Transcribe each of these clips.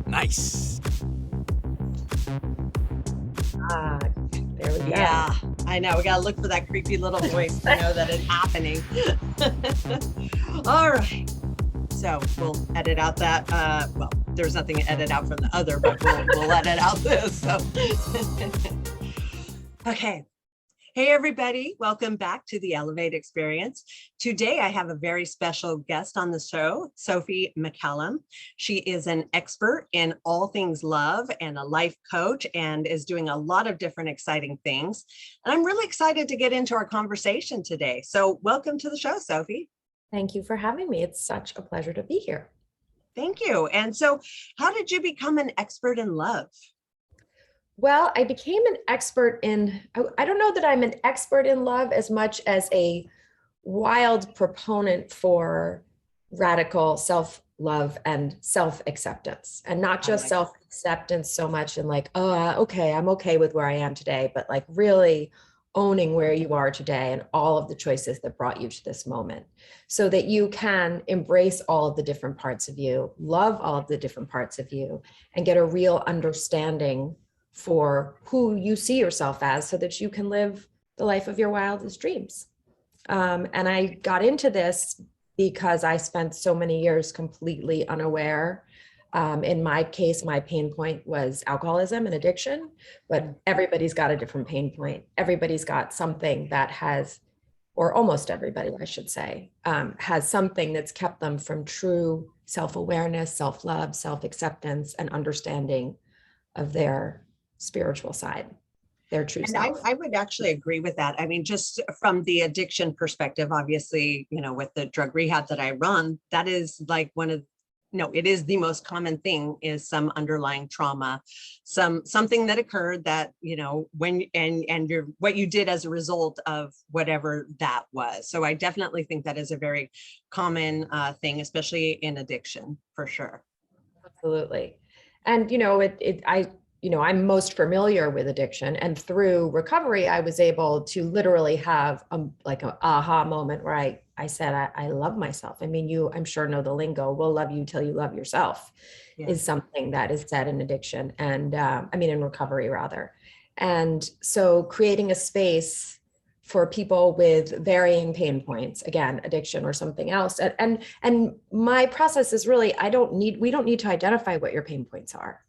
Nice. Ah, there we go. Yeah, I know. We got to look for that creepy little voice to know that it's happening. All right. So we'll edit out that. Well, there's nothing to edit out from the other, but we'll edit out this. So. Okay. Hey, everybody. Welcome back to the Elevate Experience. Today, I have a very special guest on the show, SOPHIE McCALLUM. She is an expert in all things love and a life coach and is doing a lot of different exciting things. And I'm really excited to get into our conversation today. So welcome to the show, SOPHIE. Thank you for having me. It's such a pleasure to be here. Thank you. And so how did you become an expert in love? Well, I became an expert in, I don't know that I'm an expert in love as much as a wild proponent for radical self-love and self-acceptance, and not just self-acceptance so much in like, oh, okay, I'm okay with where I am today, but like really owning where you are today and all of the choices that brought you to this moment so that you can embrace all of the different parts of you, love all of the different parts of you, and get a real understanding for who you see yourself as so that you can live the life of your wildest dreams. And I got into this because I spent so many years completely unaware. In my case, my pain point was alcoholism and addiction, but everybody's got a different pain point. Everybody's got something that has, or almost everybody, I should say, has something that's kept them from true self-awareness, self-love, self-acceptance, and understanding of their spiritual side, their true self. I would actually agree with that. I mean, just from the addiction perspective, obviously, you know, with the drug rehab that I run, that is like it is the most common thing is some underlying trauma, something that occurred that, you know, what you did as a result of whatever that was. So I definitely think that is a very common thing, especially in addiction, for sure. Absolutely. And, you know, I'm most familiar with addiction, and through recovery, I was able to literally have like an aha moment where I said, I love myself. I mean, I'm sure know the lingo, we'll love you till you love yourself, is something that is said in addiction. And in recovery rather. And so creating a space for people with varying pain points, again, addiction or something else. And my process is really, we don't need to identify what your pain points are.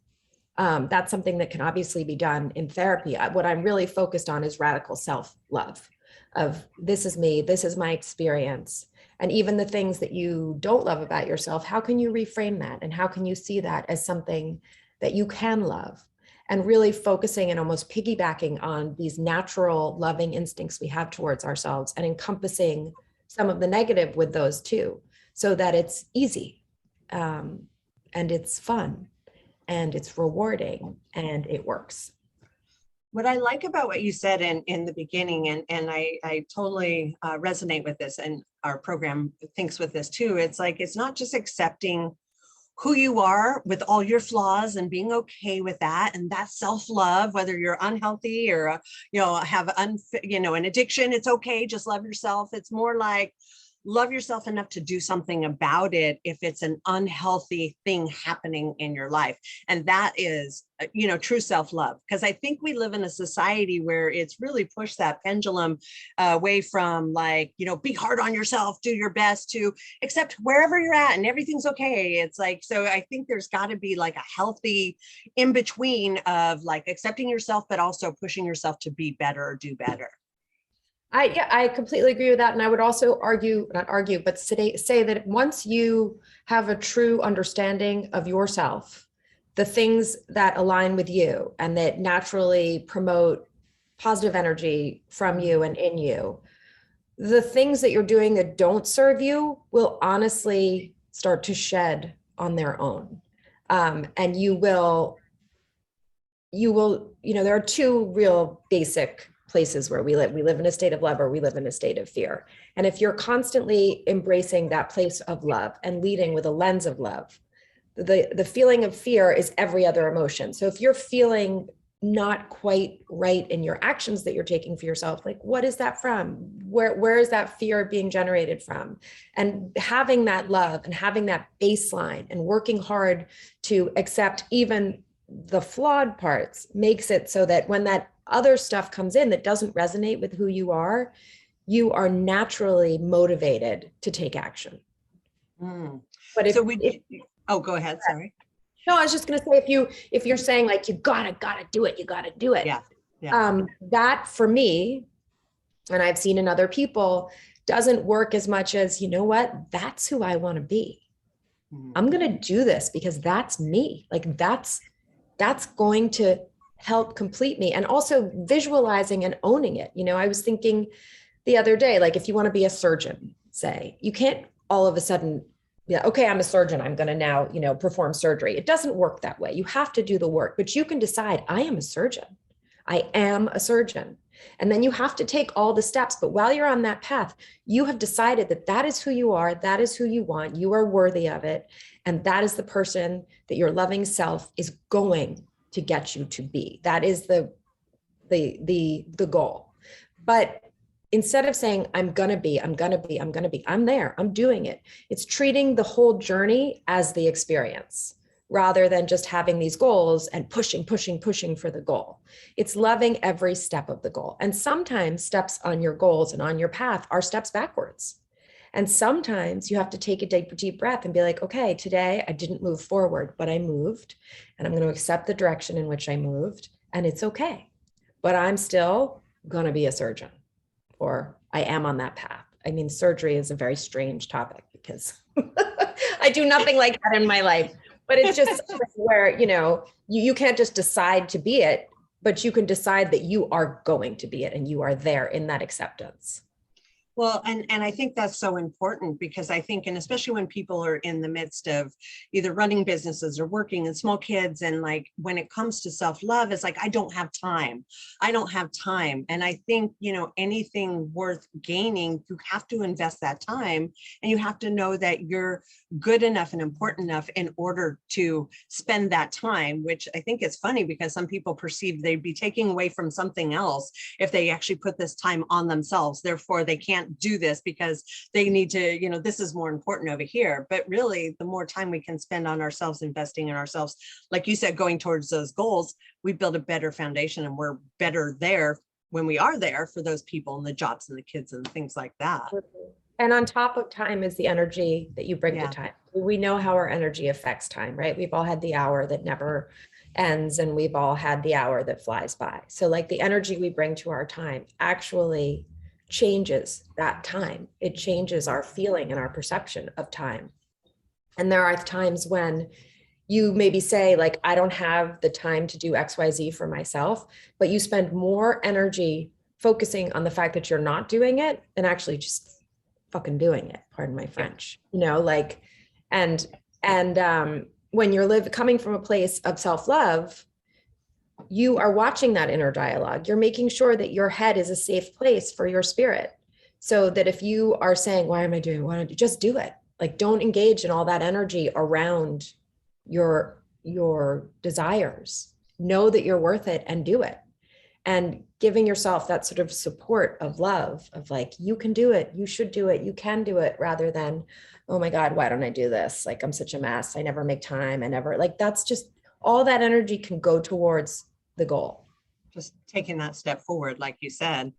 That's something that can obviously be done in therapy. What I'm really focused on is radical self-love of this is me, this is my experience. And even the things that you don't love about yourself, how can you reframe that? And how can you see that as something that you can love? And really focusing and almost piggybacking on these natural loving instincts we have towards ourselves and encompassing some of the negative with those too, so that it's easy and it's fun. And it's rewarding and it works. What I like about what you said in the beginning, and I totally resonate with this, and our program thinks with this too, it's like, it's not just accepting who you are with all your flaws and being okay with that. And that self-love, whether you're unhealthy or, have an addiction, it's okay. Just love yourself. It's more like, love yourself enough to do something about it if it's an unhealthy thing happening in your life. And that is, true self-love. Because I think we live in a society where it's really pushed that pendulum away from like, be hard on yourself, do your best, to accept wherever you're at and everything's okay. It's like, so I think there's got to be like a healthy in between of like accepting yourself, but also pushing yourself to be better or do better. I completely agree with that. And I would also say that once you have a true understanding of yourself, the things that align with you and that naturally promote positive energy from you and in you, the things that you're doing that don't serve will honestly start to shed on their own. And there are two real basic places where we live. We live in a state of love or we live in a state of fear. And if you're constantly embracing that place of love and leading with a lens of love, the feeling of fear is every other emotion. So if you're feeling not quite right in your actions that you're taking for yourself, like, what is that from? Where is that fear being generated from? And having that love and having that baseline and working hard to accept even the flawed parts makes it so that when that other stuff comes in that doesn't resonate with who you are naturally motivated to take action. Mm. But So oh, go ahead. Sorry. No, I was just going to say, if you're saying like, you gotta do it, you gotta do it. Yeah. Yeah. That for me, and I've seen in other people, doesn't work as much as, you know what, that's who I want to be. I'm going to do this because that's me. Like that's going to help complete me. And also visualizing and owning it. You know, I was thinking the other day, like if you want to be a surgeon, say, you can't all of a sudden, yeah, okay, I'm a surgeon, I'm going to now, you know, perform surgery. It doesn't work that way. You have to do the work, but you can decide, I am a surgeon. I am a surgeon. And then you have to take all the steps. But while you're on that path, you have decided that that is who you are. That is who you want. You are worthy of it. And that is the person that your loving self is going to get you to be. That is the goal. But instead of saying, I'm there, I'm doing it. It's treating the whole journey as the experience rather than just having these goals and pushing for the goal. It's loving every step of the goal. And sometimes steps on your goals and on your path are steps backwards. And sometimes you have to take a deep breath and be like, okay, today I didn't move forward, but I moved, and I'm going to accept the direction in which I moved, and it's okay. But I'm still going to be a surgeon, or I am on that path. I mean, surgery is a very strange topic because I do nothing like that in my life, but it's just where, you know, you can't just decide to be it, but you can decide that you are going to be it and you are there in that acceptance. Well, and I think that's so important because I think, and especially when people are in the midst of either running businesses or working and small kids, and like when it comes to self-love, it's like, I don't have time. And I think, you know, anything worth gaining, you have to invest that time, and you have to know that you're good enough and important enough in order to spend that time, which I think is funny because some people perceive they'd be taking away from something else if they actually put this time on themselves. Therefore, they can't do this because they need to, you know, this is more important over here. But really, the more time we can spend on ourselves, investing in ourselves, like you said, going towards those goals, we build a better foundation, and we're better there when we are there for those people and the jobs and the kids and things like that. And on top of time is the energy that you bring to time. We know how our energy affects time, right? We've all had the hour that never ends, and we've all had the hour that flies by. So like the energy we bring to our time actually changes that time. It changes our feeling and our perception of time. And there are times when you maybe say, like, I don't have the time to do XYZ for myself, but you spend more energy focusing on the fact that you're not doing it than actually just fucking doing it. Pardon my French, you know, like, and when you're coming from a place of self-love, you are watching that inner dialogue. You're making sure that your head is a safe place for your spirit. So that if you are saying, why am I doing what I do? Just do it. Like, don't engage in all that energy around your desires. Know that you're worth it and do it. And giving yourself that sort of support of love, of like, you can do it, you should do it, you can do it, rather than, oh my God, why don't I do this? Like, I'm such a mess. I never make time. Like, that's just, all that energy can go towards the goal. Just taking that step forward, like you said.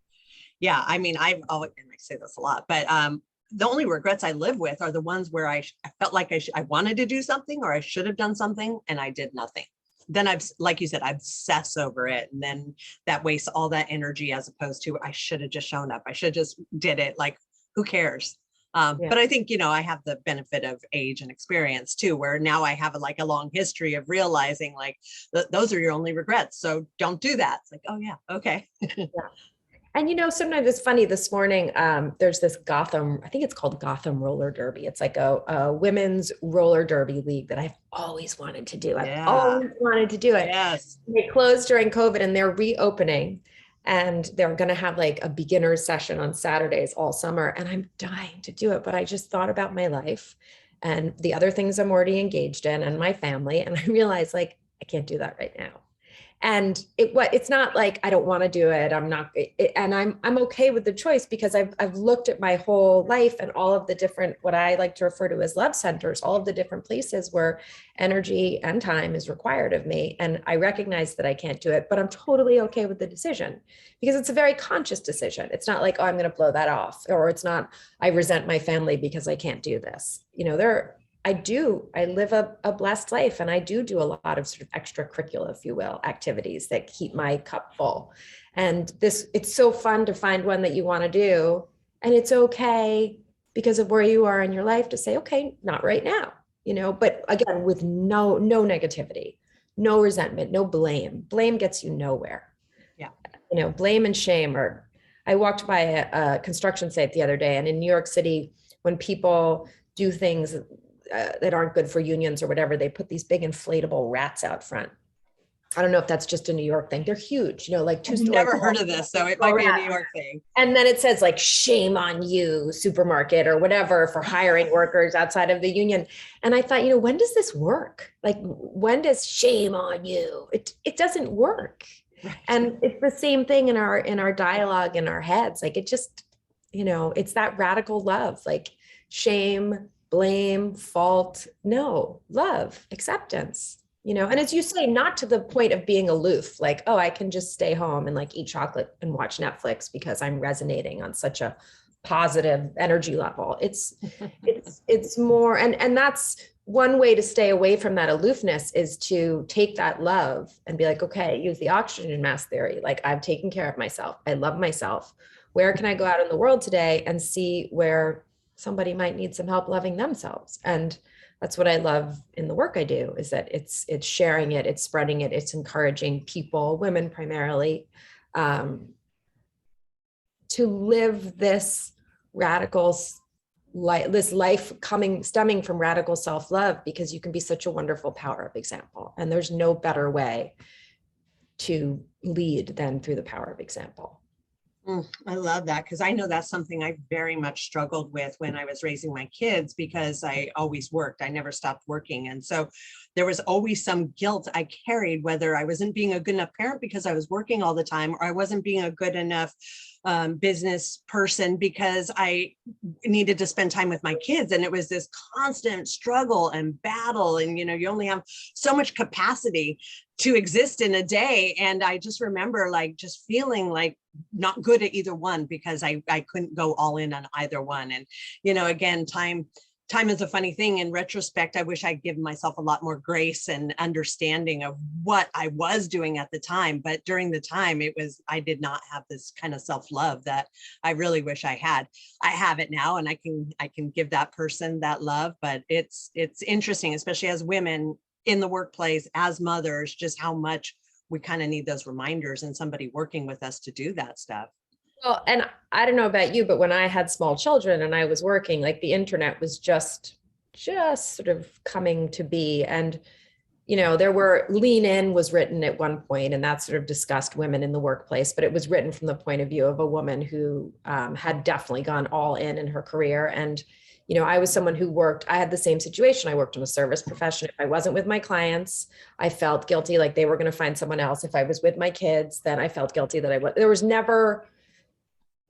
Yeah, I mean, I've always, and I say this a lot, but the only regrets I live with are the ones where I felt like I wanted to do something, or I should have done something, and I did nothing. Then like you said, I obsess over it. And then that wastes all that energy, as opposed to, I should have just shown up. I should have just did it. Like, who cares? But I think, you know, I have the benefit of age and experience too, where now I have a long history of realizing, like, those are your only regrets. So don't do that. It's like, oh yeah, okay. Yeah. And, you know, sometimes it's funny. This morning, there's this Gotham, I think it's called Gotham Roller Derby. It's like a women's roller derby league that I've always wanted to do. I've always wanted to do it. Yes. They closed during COVID, and they're reopening, and they're going to have like a beginner's session on Saturdays all summer. And I'm dying to do it. But I just thought about my life and the other things I'm already engaged in and my family. And I realized, like, I can't do that right now. And it's not like I don't want to do it. I'm not, and I'm okay with the choice because I've looked at my whole life and all of the different, what I like to refer to as love centers, all of the different places where energy and time is required of me. And I recognize that I can't do it, but I'm totally okay with the decision because it's a very conscious decision. It's not like, oh, I'm going to blow that off, or it's not, I resent my family because I can't do this. I live a blessed life, and I do a lot of sort of extracurricular, if you will, activities that keep my cup full. And it's so fun to find one that you want to do. And it's okay because of where you are in your life to say, okay, not right now, but again, with no negativity, no resentment, no blame. Blame gets you nowhere. Yeah. Blame and shame I walked by a construction site the other day, and in New York City, when people do things that aren't good for unions or whatever, they put these big inflatable rats out front. I don't know if that's just a New York thing. They're huge, like 2 stories. I've never heard of this, so it might be a New York thing. And then it says like, shame on you, supermarket or whatever, for hiring workers outside of the union. And I thought, when does this work? Like, when does shame on you? It doesn't work. Right. And it's the same thing in our dialogue in our heads. Like, it just, it's that radical love, like shame, blame, fault, no, love, acceptance, and as you say, not to the point of being aloof, like, oh, I can just stay home and like eat chocolate and watch Netflix because I'm resonating on such a positive energy level. It's more, and that's one way to stay away from that aloofness, is to take that love and be like, okay, use the oxygen mask theory. Like, I've taken care of myself. I love myself. Where can I go out in the world today and see where somebody might need some help loving themselves? And that's what I love in the work I do, is that it's sharing it, it's spreading it, it's encouraging people, women primarily, to live this radical this life stemming from radical self-love, because you can be such a wonderful power of example. And there's no better way to lead than through the power of example. I love that, because I know that's something I very much struggled with when I was raising my kids, because I always worked. I never stopped working. And so there was always some guilt I carried, whether I wasn't being a good enough parent because I was working all the time, or I wasn't being a good enough business person because I needed to spend time with my kids. And it was this constant struggle and battle. And, you only have so much capacity to exist in a day. And I just remember like just feeling like not good at either one, because I couldn't go all in on either one. And, again, time is a funny thing. In retrospect, I wish I'd given myself a lot more grace and understanding of what I was doing at the time. But during the time, I did not have this kind of self-love that I really wish I had. I have it now, and I can give that person that love. But it's interesting, especially as women in the workplace, as mothers, just how much we kind of need those reminders and somebody working with us to do that stuff. Well, and I don't know about you, but when I had small children and I was working, like the internet was just sort of coming to be. And, there were Lean In was written at one point, and that sort of discussed women in the workplace, but it was written from the point of view of a woman who had definitely gone all in her career. And, I was someone who I had the same situation. I worked in a service profession. If I wasn't with my clients, I felt guilty, like they were going to find someone else. If I was with my kids, then I felt guilty that there was never,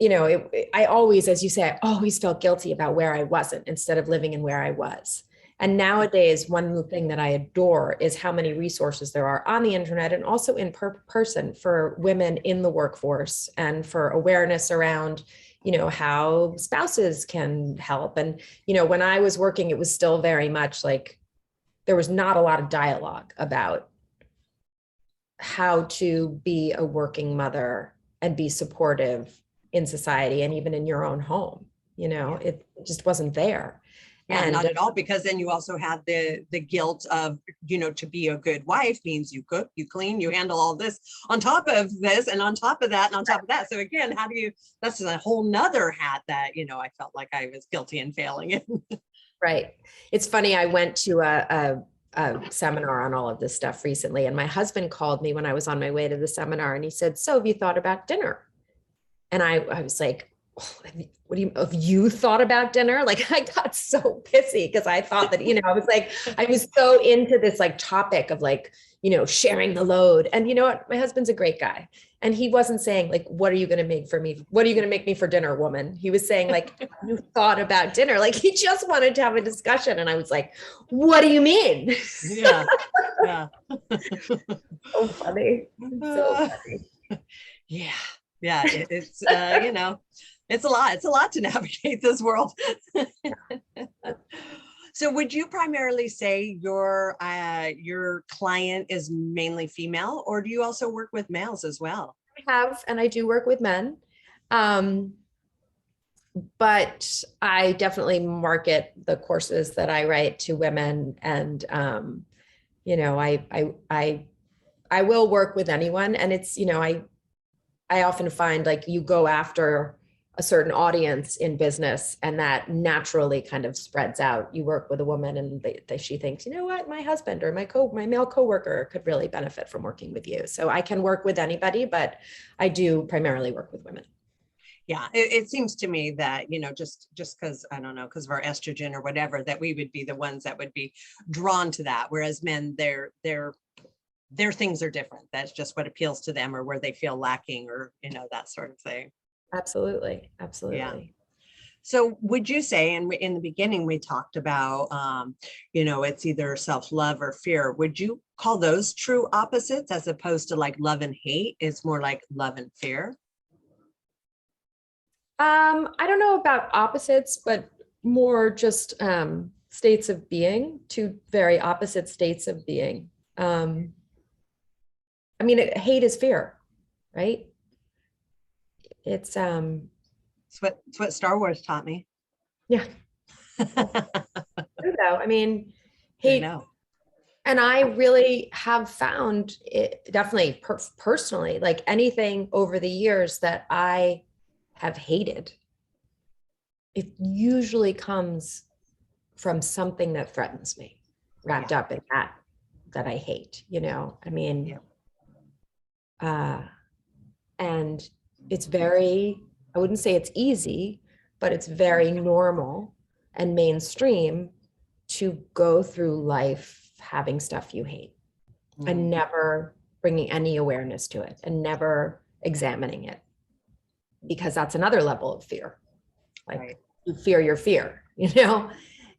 I always, as you say, I always felt guilty about where I wasn't instead of living in where I was. And nowadays, one thing that I adore is how many resources there are on the internet and also in person for women in the workforce, and for awareness around, how spouses can help. And, when I was working, it was still very much like there was not a lot of dialogue about how to be a working mother and be supportive in society and even in your own home. It just wasn't there. Yeah, and not at all, because then you also have the guilt of, to be a good wife means you cook, you clean, you handle all this on top of this and on top of that and on top of that. So again, that's a whole nother hat that, I felt like I was guilty and failing in. Right. It's funny. I went to a seminar on all of this stuff recently, and my husband called me when I was on my way to the seminar, and he said, "So have you thought about dinner?" And I was like, oh, have you thought about dinner? Like, I got so pissy because I thought that, I was so into this like topic of like, sharing the load. And you know what? My husband's a great guy. And he wasn't saying like, what are you going to make for me? What are you going to make me for dinner, woman? He was saying like, you thought about dinner. Like he just wanted to have a discussion. And I was like, what do you mean? Yeah. Yeah. So funny. So funny. Yeah. Yeah. It's, it's a lot to navigate this world. So would you primarily say your client is mainly female, or do you also work with males as well? I have, and I do work with men. But I definitely market the courses that I write to women. And, I will work with anyone. And it's, I often find like you go after a certain audience in business and that naturally kind of spreads out. You work with a woman and she thinks, you know what, my husband or my male coworker could really benefit from working with you. So I can work with anybody, but I do primarily work with women. Yeah, it seems to me that, just because, I don't know, because of our estrogen or whatever, that we would be the ones that would be drawn to that. Whereas men, their things are different. That's just what appeals to them, or where they feel lacking, or, that sort of thing. Absolutely. Absolutely. Yeah. So would you say, and in the beginning, we talked about, it's either self-love or fear. Would you call those true opposites, as opposed to like love and hate? It's more like love and fear. I don't know about opposites, but more just states of being, two very opposite states of being. Hate is fear, right? It's what Star Wars taught me. Yeah. True though. Hate. I know. And I really have found it definitely personally, like anything over the years that I have hated, it usually comes from something that threatens me, wrapped up in that I hate, and it's very, I wouldn't say it's easy, but it's very normal and mainstream to go through life having stuff you hate and never bringing any awareness to it and never examining it, because that's another level of fear. Like you fear your fear,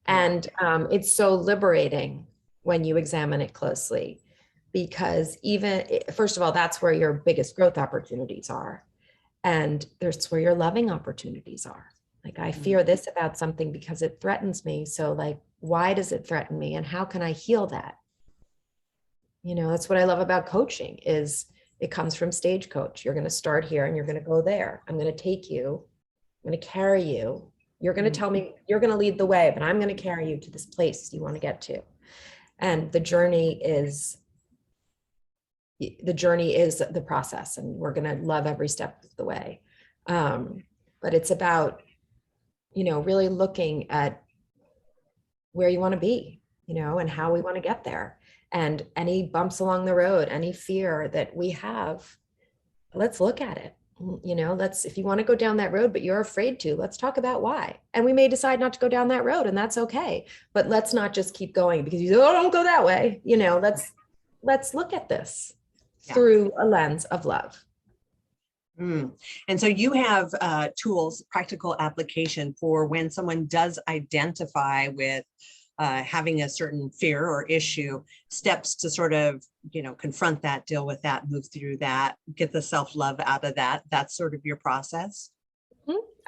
and it's so liberating when you examine it closely, because first of all, that's where your biggest growth opportunities are. And there's where your loving opportunities are. Like, I fear this about something because it threatens me. So like, why does it threaten me? And how can I heal that? That's what I love about coaching is it comes from Stagecoach. You're going to start here and you're going to go there. I'm going to take you. I'm going to carry you. You're going to tell me, you're going to lead the way, but I'm going to carry you to this place you want to get to. And the journey is the process, and we're going to love every step of the way. But it's about, really looking at where you want to be, and how we want to get there. And any bumps along the road, any fear that we have, let's look at it. If you want to go down that road, but you're afraid to, let's talk about why. And we may decide not to go down that road, and that's okay. But let's not just keep going because you say, oh, don't go that way. Let's look at this through a lens of love. And so you have tools, practical application for when someone does identify with having a certain fear or issue, steps to sort of, confront that, deal with that, move through that, get the self-love out of that. That's sort of your process.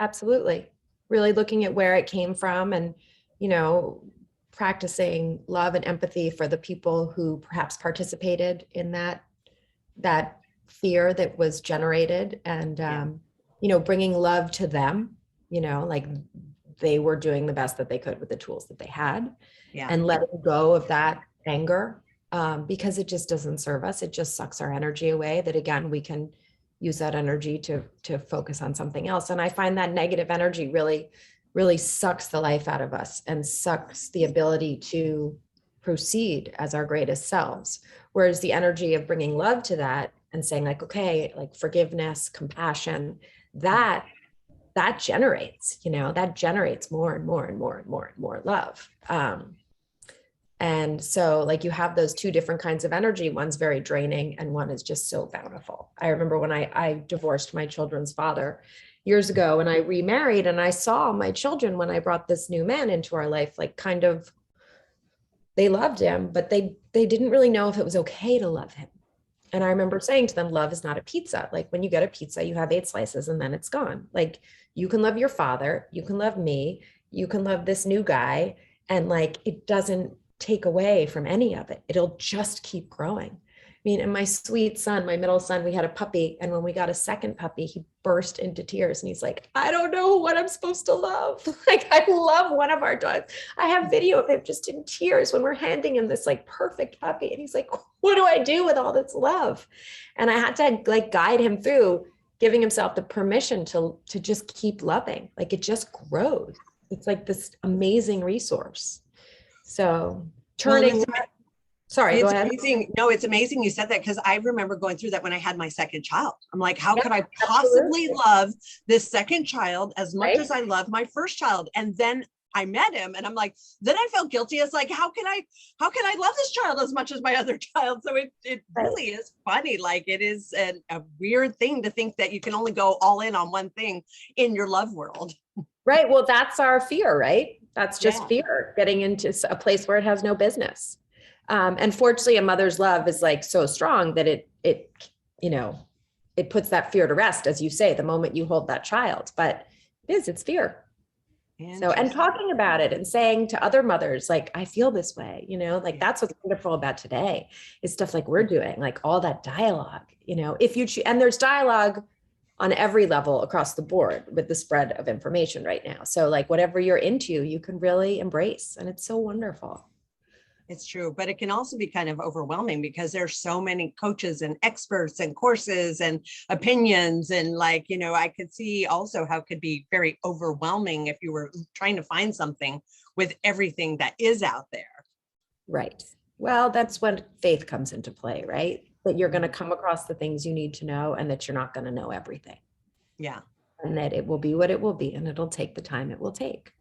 Absolutely. Really looking at where it came from and, practicing love and empathy for the people who perhaps participated in that fear that was generated, and, bringing love to them, like they were doing the best that they could with the tools that they had, and letting go of that anger, because it just doesn't serve us. It just sucks our energy away, that again, we can use that energy to focus on something else. And I find that negative energy really sucks the life out of us and sucks the ability to proceed as our greatest selves. Whereas the energy of bringing love to that and saying like, okay, like forgiveness, compassion, that generates, that generates more and more and more and more and more love. And so like you have those two different kinds of energy. One's very draining and one is just so bountiful. I remember when I divorced my children's father years ago and I remarried, and I saw my children when I brought this new man into our life, like kind of, they loved him, but they didn't really know if it was okay to love him. And I remember saying to them, love is not a pizza. Like when you get a pizza, you have 8 slices and then it's gone. Like you can love your father, you can love me, you can love this new guy. And like, it doesn't take away from any of it. It'll just keep growing. I mean, and my sweet son, my middle son, we had a puppy. And when we got a second puppy, he burst into tears and he's like, I don't know what I'm supposed to love. Like, I love one of our dogs. I have video of him just in tears when we're handing him this like perfect puppy. And he's like, what do I do with all this love? And I had to like guide him through giving himself the permission to just keep loving. Like it just grows. It's like this amazing resource. So turning, sorry, go ahead. Amazing. No, it's amazing you said that, because I remember going through that when I had my second child. I'm like, how could I possibly love this second child as much as I love my first child? And then I met him and I'm like, then I felt guilty. It's like, how can I love this child as much as my other child? So it really is funny. Like it is a weird thing to think that you can only go all in on one thing in your love world. Right. Well, that's our fear, right? That's just fear, getting into a place where it has no business. And fortunately, a mother's love is like so strong that it puts that fear to rest, as you say, the moment you hold that child. But it's fear. So, and talking about it and saying to other mothers, like, I feel this way, like that's what's wonderful about today is stuff like we're doing, like all that dialogue, if you and there's dialogue on every level across the board with the spread of information right now. So like whatever you're into, you can really embrace, and it's so wonderful. It's true, but it can also be kind of overwhelming because there's so many coaches and experts and courses and opinions. And like, I could see also how it could be very overwhelming if you were trying to find something with everything that is out there. Right. Well, that's when faith comes into play, right? That you're going to come across the things you need to know and that you're not going to know everything. Yeah. And that it will be what it will be, and it'll take the time it will take,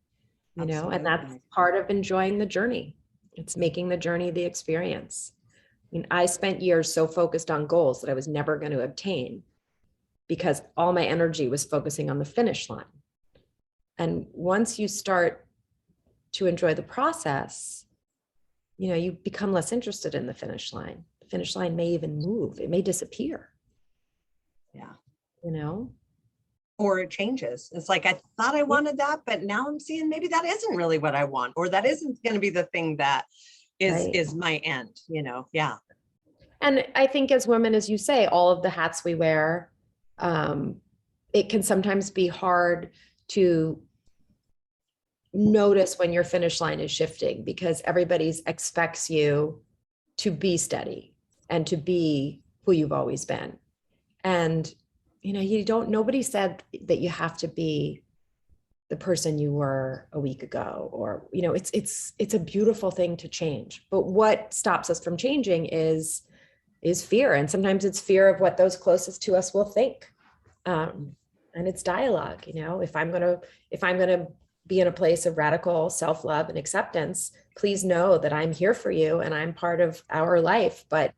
Absolutely. And that's part of enjoying the journey. It's making the journey the experience. I mean, I spent years so focused on goals that I was never going to obtain because all my energy was focusing on the finish line. And once you start to enjoy the process, you become less interested in the finish line. The finish line may even move. It may disappear. Yeah. Or it changes. It's like, I thought I wanted that, but now I'm seeing maybe that isn't really what I want, or that isn't going to be the thing that is my end, Yeah. And I think as women, as you say, all of the hats we wear, it can sometimes be hard to notice when your finish line is shifting because everybody expects you to be steady and to be who you've always been. And nobody said that you have to be the person you were a week ago, or, it's a beautiful thing to change. But what stops us from changing is fear. And sometimes it's fear of what those closest to us will think. And it's dialogue, if I'm going to be in a place of radical self-love and acceptance, please know that I'm here for you and I'm part of our life, but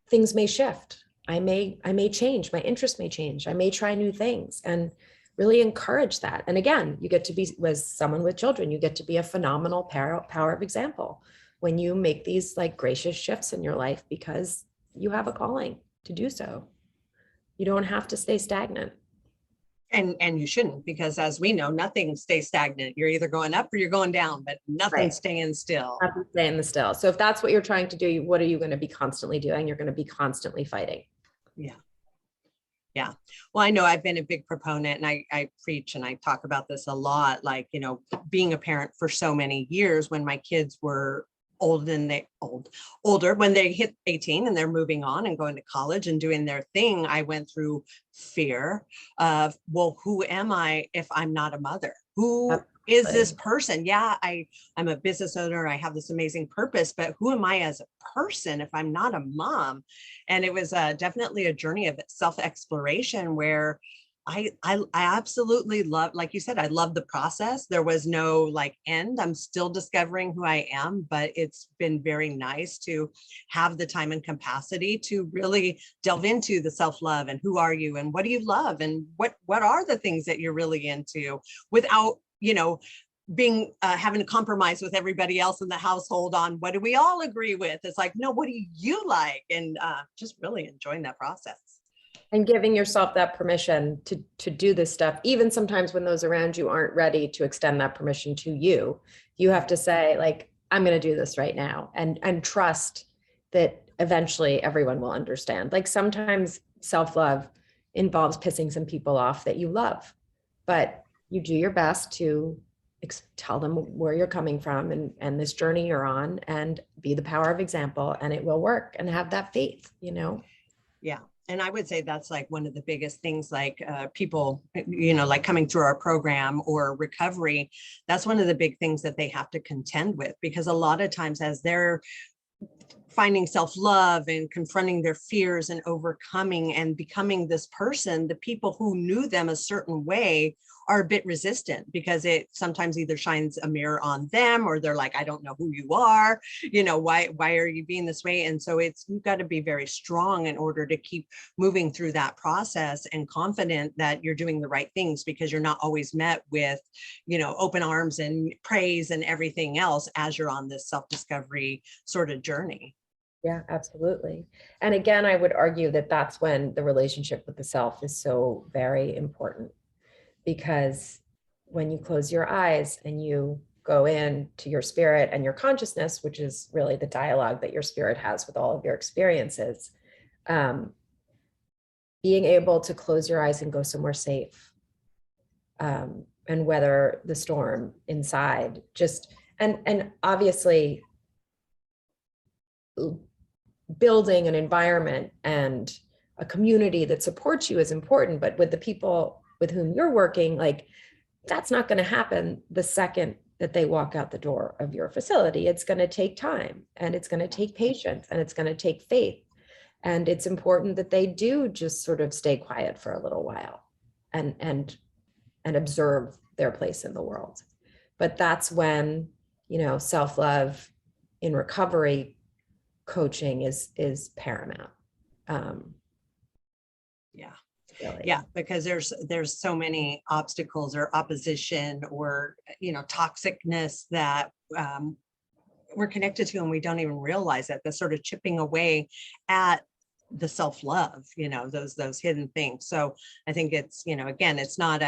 things may shift. I may change, my interests may change. I may try new things and really encourage that. And again, you get to be, as someone with children, you get to be a phenomenal power of example when you make these like gracious shifts in your life because you have a calling to do so. You don't have to stay stagnant. And you shouldn't, because as we know, nothing stays stagnant. You're either going up or you're going down, but nothing's staying still. Nothing's staying still. So if that's what you're trying to do, what are you going to be constantly doing? You're going to be constantly fighting. Yeah. Yeah. Well, I know I've been a big proponent, and I preach and I talk about this a lot, like, being a parent for so many years when my kids were older, when they hit 18 and they're moving on and going to college and doing their thing, I went through fear of, well, who am I if I'm not a mother? Who is this person? Yeah, I'm a business owner. I have this amazing purpose, but who am I as a person if I'm not a mom? And it was definitely a journey of self-exploration where I absolutely love, like you said, I love the process. There was no like end. I'm still discovering who I am, but it's been very nice to have the time and capacity to really delve into the self-love and who are you and what do you love and what are the things that you're really into without, being having to compromise with everybody else in the household on what do we all agree with. It's like, no, what do you like? And just really enjoying that process. And giving yourself that permission to do this stuff, even sometimes when those around you aren't ready to extend that permission to you. You have to say, like, I'm going to do this right now, and trust that eventually everyone will understand. Like, sometimes self-love involves pissing some people off that you love, but you do your best to tell them where you're coming from and this journey you're on, and be the power of example, and it will work, and have that faith, Yeah. And I would say that's like one of the biggest things, like people, like coming through our program or recovery, that's one of the big things that they have to contend with, because a lot of times as they're finding self-love and confronting their fears and overcoming and becoming this person, the people who knew them a certain way are a bit resistant, because it sometimes either shines a mirror on them, or they're like, I don't know who you are, why are you being this way? And so you've got to be very strong in order to keep moving through that process and confident that you're doing the right things, because you're not always met with, open arms and praise and everything else as you're on this self-discovery sort of journey. Yeah, absolutely. And again, I would argue that that's when the relationship with the self is so very important, because when you close your eyes and you go in to your spirit and your consciousness, which is really the dialogue that your spirit has with all of your experiences, being able to close your eyes and go somewhere safe, and weather the storm inside, and obviously building an environment and a community that supports you is important, but with the people with whom you're working, like, that's not going to happen the second that they walk out the door of your facility. It's going to take time, and it's going to take patience, and it's going to take faith. And it's important that they do just sort of stay quiet for a little while and observe their place in the world. But that's when, self-love in recovery coaching is paramount. Yeah. Really. Yeah, because there's so many obstacles or opposition or, toxicness that we're connected to, and we don't even realize that. That's sort of chipping away at the self-love, those hidden things. So I think it's, again, it's not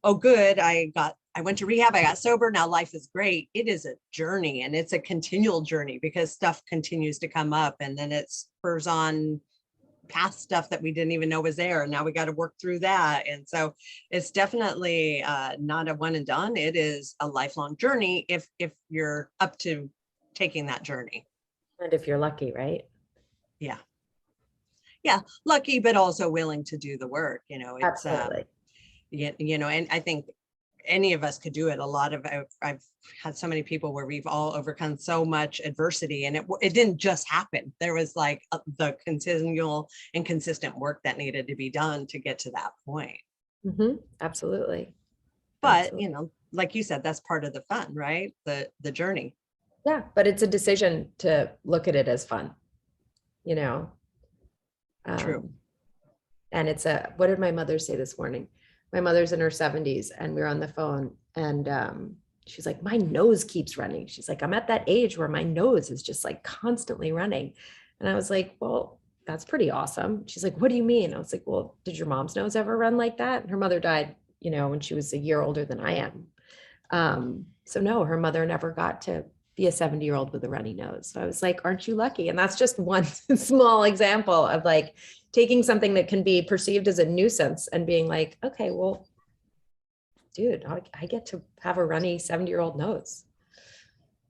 oh, good, I went to rehab, I got sober, now life is great. It is a journey, and it's a continual journey, because stuff continues to come up, and then it spurs on past stuff that we didn't even know was there, and now we got to work through that. And so it's definitely not a one and done. It is a lifelong journey if you're up to taking that journey. And if you're lucky, right? Yeah, lucky, but also willing to do the work. It's Absolutely. and I think any of us could do it. A lot of I've had so many people where we've all overcome so much adversity, and it didn't just happen. There was like the continual and consistent work that needed to be done to get to that point. Absolutely. But Absolutely. like you said, that's part of the fun, right? The journey. Yeah, but it's a decision to look at it as fun, True. And it's what did my mother say this morning? My mother's in her 70s, and we were on the phone, and she's like, my nose keeps running. She's like, I'm at that age where my nose is just like constantly running. And I was like, well, that's pretty awesome. She's like, what do you mean? I was like, well, did your mom's nose ever run like that? And her mother died, when she was a year older than I am. So no, her mother never got to be a 70-year-old with a runny nose. So I was like, aren't you lucky? And that's just one small example of like taking something that can be perceived as a nuisance and being like, okay, well, dude, I get to have a runny 70-year-old nose.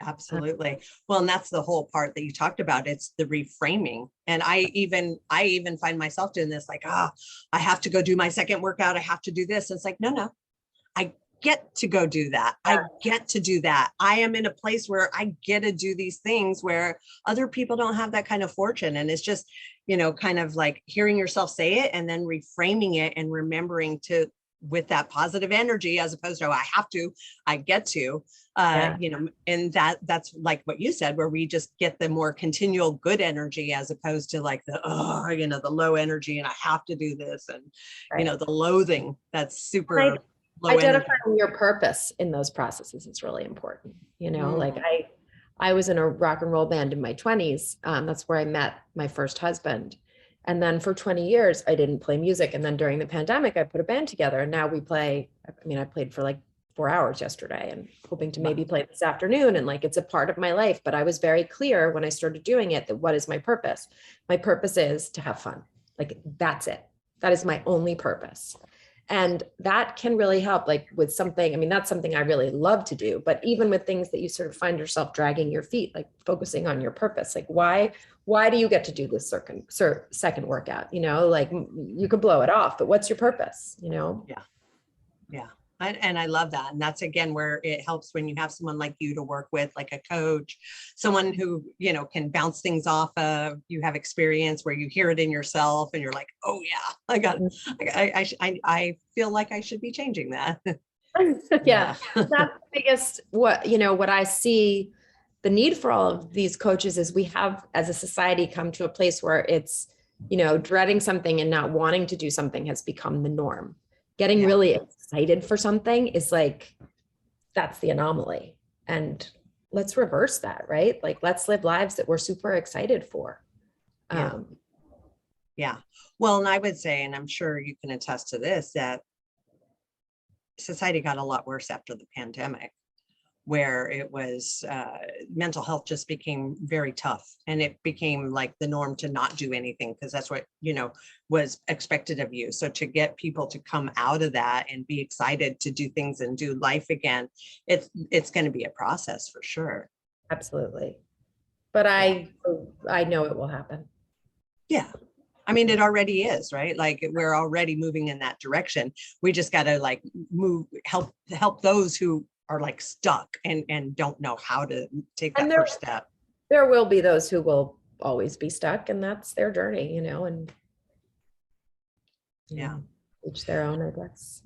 Absolutely. Well, and that's the whole part that you talked about. It's the reframing. And I even find myself doing this, like, I have to go do my second workout. I have to do this. And it's like, no, get to go do that. I get to do that. I am in a place where I get to do these things where other people don't have that kind of fortune. And it's just, you know, kind of like hearing yourself say it and then reframing it and remembering to, with that positive energy, as opposed to, oh, I have to, I get to, you know, and that's like what you said, where we just get the more continual good energy, as opposed to like the, oh, you know, the low energy and I have to do this. And, you know, the loathing that's super low energy. Identifying your purpose in those processes is really important. You know, like I was in a rock and roll band in my 20s. That's where I met my first husband. And then for 20 years, I didn't play music. And then during the pandemic, I put a band together and now we play. I mean, I played for like 4 hours yesterday and hoping to maybe play this afternoon. And like, it's a part of my life, but I was very clear when I started doing it that what is my purpose? My purpose is to have fun. Like, that's it. That is my only purpose. And that can really help, like with something, I mean, that's something I really love to do, but even with things that you sort of find yourself dragging your feet, like focusing on your purpose, like why do you get to do this second workout? You know, like you could blow it off, but what's your purpose, you know? Yeah. Yeah. And I love that. And that's, again, where it helps when you have someone like you to work with, like a coach, someone who, you know, can bounce things off of, you have experience where you hear it in yourself and you're like, oh yeah, I feel like I should be changing that. Yeah. That's the biggest, what I see the need for all of these coaches is we have, as a society, come to a place where it's, you know, dreading something and not wanting to do something has become the norm. Getting really excited for something is like, that's the anomaly. And let's reverse that, right? Like, let's live lives that we're super excited for. Yeah. Well, and I would say, and I'm sure you can attest to this, that society got a lot worse after the pandemic, where it was mental health just became very tough, and it became like the norm to not do anything because that's what, you know, was expected of you. So to get people to come out of that and be excited to do things and do life again, it's going to be a process for sure. Absolutely. But I know it will happen. Yeah. I mean, it already is, right? Like, we're already moving in that direction. We just got to like help those who are like stuck and don't know how to take that first step. There will be those who will always be stuck, and that's their journey, you know, and each their own, I guess.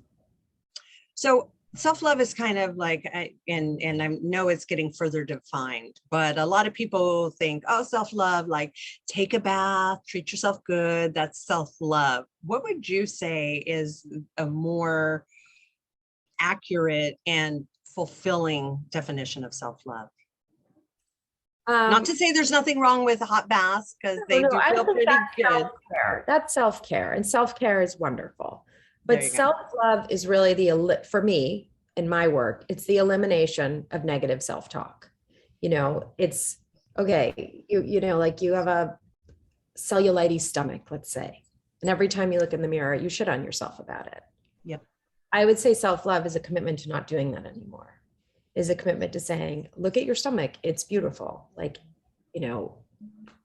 So self-love is kind of like, and I know it's getting further defined, but a lot of people think, oh, self-love, like take a bath, treat yourself good, that's self-love. What would you say is a more accurate and fulfilling definition of self-love? Not to say there's nothing wrong with hot baths, because they do feel pretty good. That's self-care, and self-care is wonderful. But self-love is really for me, in my work, it's the elimination of negative self-talk. You know, it's okay. You know, like you have a cellulite stomach, let's say, and every time you look in the mirror, you shit on yourself about it. Yep. I would say self-love is a commitment to not doing that anymore. Is a commitment to saying, look at your stomach. It's beautiful. Like, you know,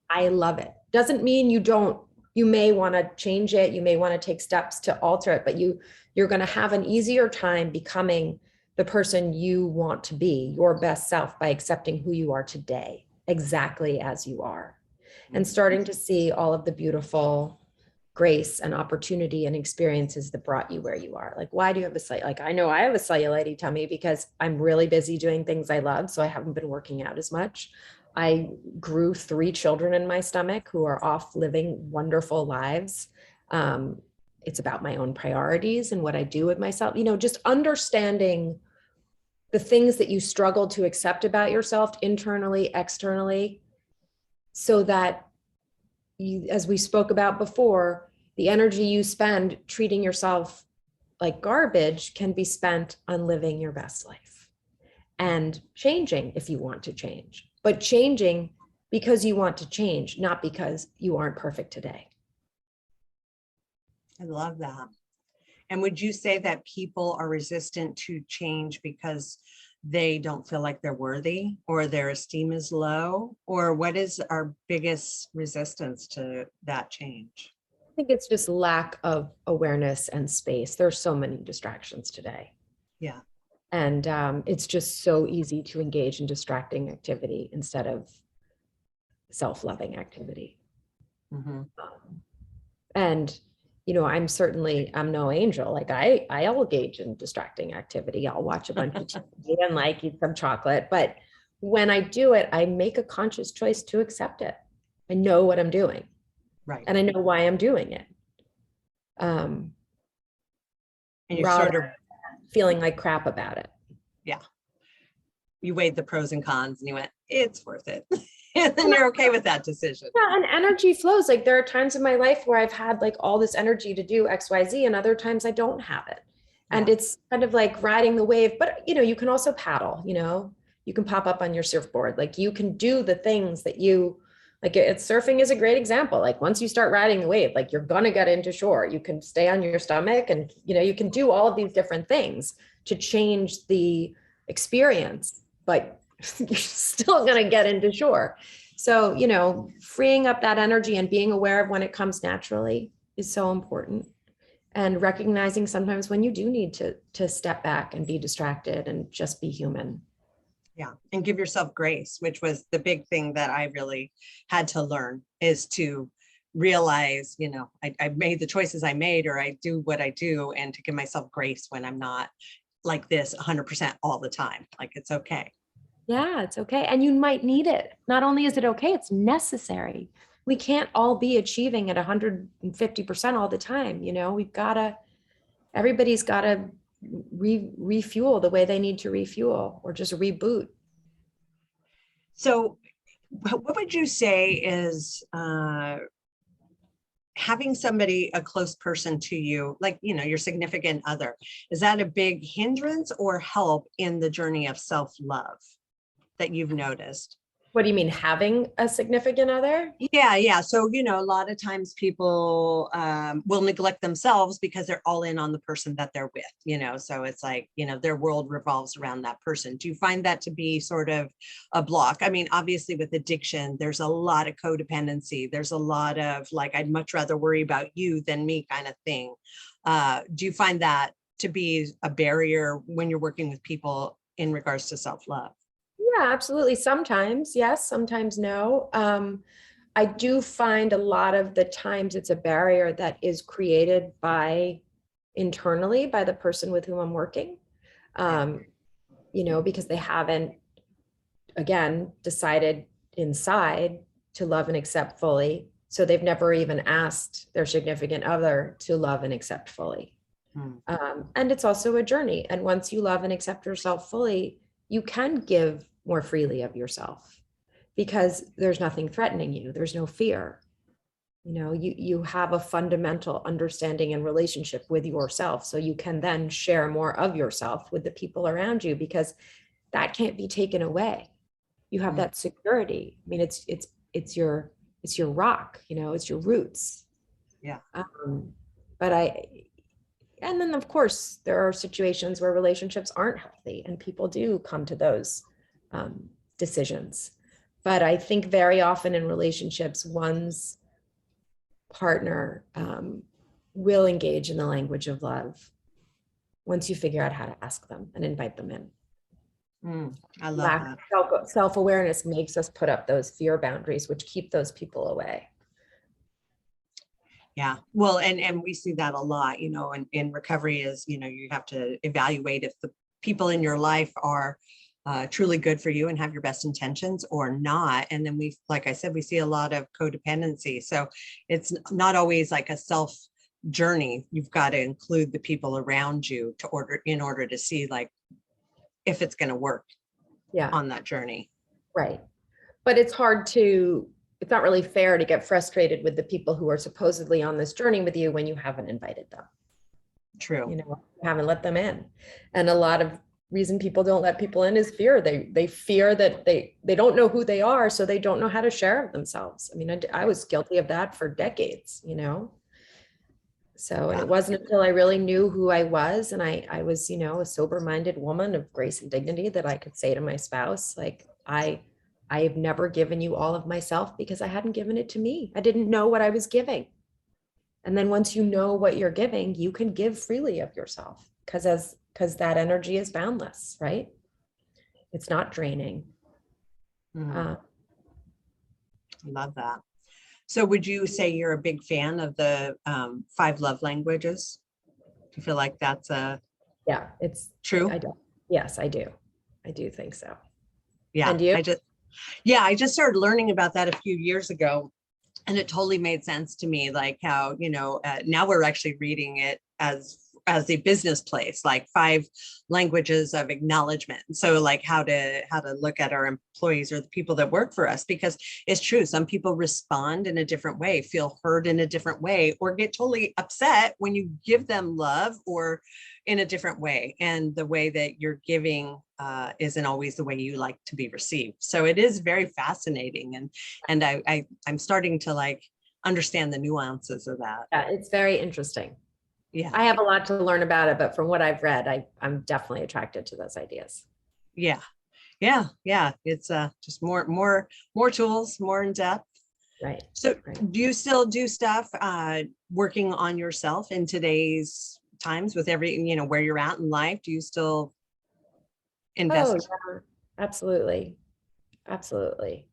I love it. Doesn't mean you may want to change it. You may want to take steps to alter it, but you're going to have an easier time becoming the person you want to be, your best self, by accepting who you are today, exactly as you are, and starting to see all of the beautiful grace and opportunity and experiences that brought you where you are. Like, why do you have I know I have a cellulite tummy because I'm really busy doing things I love. So I haven't been working out as much. I grew 3 children in my stomach who are off living wonderful lives. It's about my own priorities and what I do with myself, you know, just understanding the things that you struggle to accept about yourself internally, externally, so that you, as we spoke about before, the energy you spend treating yourself like garbage can be spent on living your best life and changing if you want to change, but changing because you want to change, not because you aren't perfect today. I love that. And would you say that people are resistant to change because they don't feel like they're worthy, or their esteem is low, or what is our biggest resistance to that change? I think it's just lack of awareness and space. There's so many distractions today. Yeah. And it's just so easy to engage in distracting activity instead of self-loving activity. Mhm. And, you know, I'm no angel. Like I'll engage in distracting activity. I'll watch a bunch of TV and like eat some chocolate. But when I do it, I make a conscious choice to accept it. I know what I'm doing Right. and I know why I'm doing it. Um, And you rather sort of, feeling like crap about it. yeah, you weighed the pros and cons and you went, it's worth it. And then you're okay with that decision. Yeah, and energy flows. Like there are times in my life where I've had like all this energy to do X, Y, Z, and other times I don't have it. And Yeah. it's kind of like riding the wave, but you know, you can also paddle, you know, you can pop up on your surfboard. Like you can do the things that you like. It's surfing is a great example. Like once you start riding the wave, like you're gonna get into shore. You can stay on your stomach and you know, you can do all of these different things to change the experience, but you're still gonna get into shore. So, you know, freeing up that energy and being aware of when it comes naturally is so important. And recognizing sometimes when you do need to step back and be distracted and just be human. Yeah. And give yourself grace, which was the big thing that I really had to learn, is to realize, you know, I made the choices I made, or I do what I do, and to give myself grace when I'm not like this 100% all the time. Like it's okay. Yeah, it's okay. And you might need it. Not only is it okay, it's necessary. We can't all be achieving at 150% all the time. You know, everybody's got to refuel the way they need to refuel or just reboot. So what would you say is having somebody, a close person to you, like, you know, your significant other, is that a big hindrance or help in the journey of self-love that you've noticed? What do you mean, having a significant other? Yeah. So, you know, a lot of times people will neglect themselves because they're all in on the person that they're with, you know, so it's like, you know, their world revolves around that person. Do you find that to be sort of a block? I mean, obviously with addiction, there's a lot of codependency. There's a lot of like, I'd much rather worry about you than me kind of thing. Do you find that to be a barrier when you're working with people in regards to self-love? Yeah, absolutely. Sometimes, yes, sometimes no. I do find a lot of the times it's a barrier that is created internally by the person with whom I'm working. Um, you know, because they haven't, again, decided inside to love and accept fully. So they've never even asked their significant other to love and accept fully. And it's also a journey. And once you love and accept yourself fully, you can give more freely of yourself because there's nothing threatening you. There's no fear. You know, you have a fundamental understanding and relationship with yourself. So you can then share more of yourself with the people around you because that can't be taken away. You have that security. I mean, it's your rock, you know, it's your roots. Yeah. But and then of course there are situations where relationships aren't healthy and people do come to those decisions. But I think very often in relationships, one's partner will engage in the language of love once you figure out how to ask them and invite them in. I love that. Self-awareness makes us put up those fear boundaries, which keep those people away. Yeah. Well, and we see that a lot, you know, in recovery is, you know, you have to evaluate if the people in your life are truly good for you and have your best intentions or not. And then like I said, we see a lot of codependency. So it's not always like a self journey. You've got to include the people around you in order to see like if it's going to work on that journey. Right. But it's not really fair to get frustrated with the people who are supposedly on this journey with you when you haven't invited them. True. You know, you haven't let them in. And a lot of reason people don't let people in is fear. They fear that they don't know who they are, so they don't know how to share of themselves. I mean, I was guilty of that for decades, you know. So, and it wasn't until I really knew who I was and I was, you know, a sober-minded woman of grace and dignity that I could say to my spouse, like, I have never given you all of myself because I hadn't given it to me. I didn't know what I was giving. And then once you know what you're giving, you can give freely of yourself because because that energy is boundless, right? It's not draining. I love that. So would you say you're a big fan of the 5 love languages? Do you feel like that's Yeah, it's true? I do. Yes, I do. I do think so. Yeah, And you? I just started learning about that a few years ago, and it totally made sense to me, like how, now we're actually reading it as a business place, like 5 languages of acknowledgement. So like how to look at our employees or the people that work for us, because it's true, some people respond in a different way, feel heard in a different way, or get totally upset when you give them love or in a different way. And the way that you're giving isn't always the way you like to be received. So it is very fascinating. And I'm starting to like understand the nuances of that. Yeah, it's very interesting. Yeah. I have a lot to learn about it, but from what I've read, I'm definitely attracted to those ideas. Yeah. It's just more tools, more in depth. Right. So Right. do you still do stuff working on yourself in today's times with where you're at in life? Do you still invest? Oh, yeah, absolutely. Absolutely.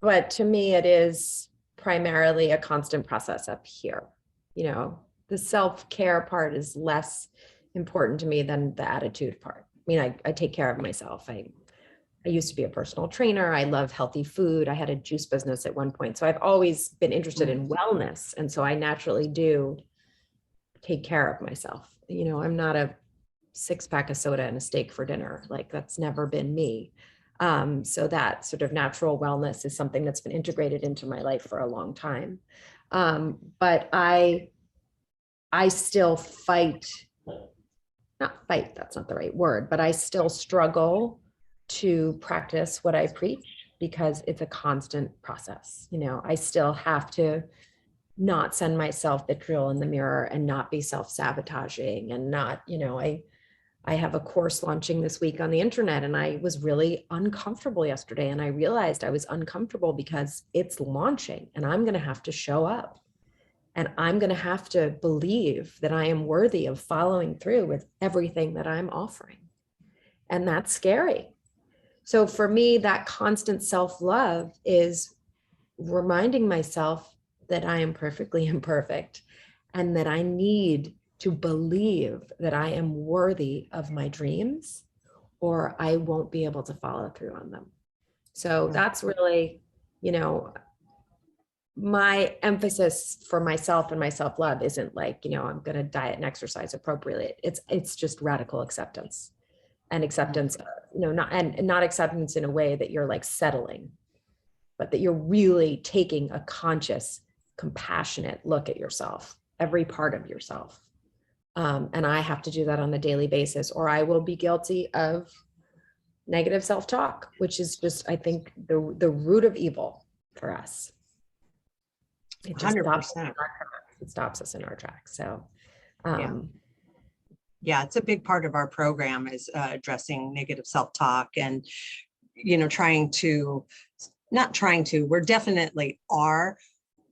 But to me, it is primarily a constant process up here. The self-care part is less important to me than the attitude part. I mean, I take care of myself. I used to be a personal trainer. I love healthy food. I had a juice business at one point. So I've always been interested in wellness. And so I naturally do take care of myself. I'm not a 6-pack of soda and a steak for dinner. Like that's never been me. So that sort of natural wellness is something that's been integrated into my life for a long time. But I still not fight, that's not the right word, but I still struggle to practice what I preach because it's a constant process. I still have to not send myself vitriol in the mirror and not be self-sabotaging and not, I have a course launching this week on the internet, and I was really uncomfortable yesterday. And I realized I was uncomfortable because it's launching and I'm going to have to show up and I'm going to have to believe that I am worthy of following through with everything that I'm offering. And that's scary. So for me, that constant self-love is reminding myself that I am perfectly imperfect and that I need to believe that I am worthy of my dreams or I won't be able to follow through on them. So that's really, my emphasis for myself and my self-love isn't like, I'm going to diet and exercise appropriately. It's just radical acceptance and acceptance, not acceptance in a way that you're like settling, but that you're really taking a conscious, compassionate look at yourself, every part of yourself. And I have to do that on a daily basis, or I will be guilty of negative self-talk, which is just, I think, the root of evil for us. It just 100%. stops us in our tracks. So, yeah, it's a big part of our program is addressing negative self-talk and, we're definitely are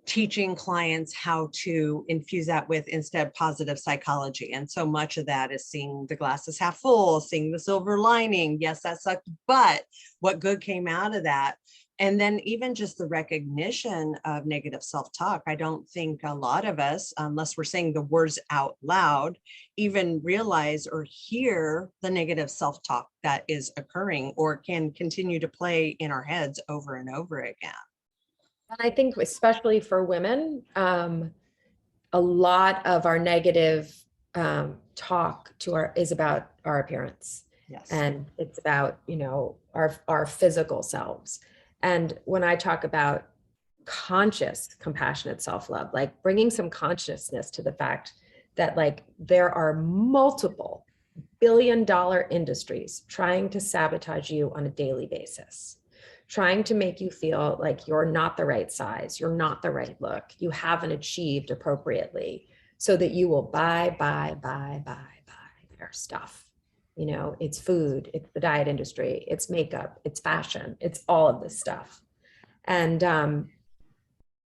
teaching clients how to infuse that with instead positive psychology. And so much of that is seeing the glass is half full, seeing the silver lining. Yes, that sucked, but what good came out of that? And then even just the recognition of negative self-talk. I don't think a lot of us, unless we're saying the words out loud, even realize or hear the negative self-talk that is occurring or can continue to play in our heads over and over again. And I think especially for women, a lot of our negative talk is about our appearance. Yes. And it's about, our physical selves. And when I talk about conscious, compassionate self-love, like bringing some consciousness to the fact that like there are multiple billion-dollar industries trying to sabotage you on a daily basis, trying to make you feel like you're not the right size, you're not the right look, you haven't achieved appropriately, so that you will buy their stuff. It's food, it's the diet industry, it's makeup, it's fashion, it's all of this stuff. And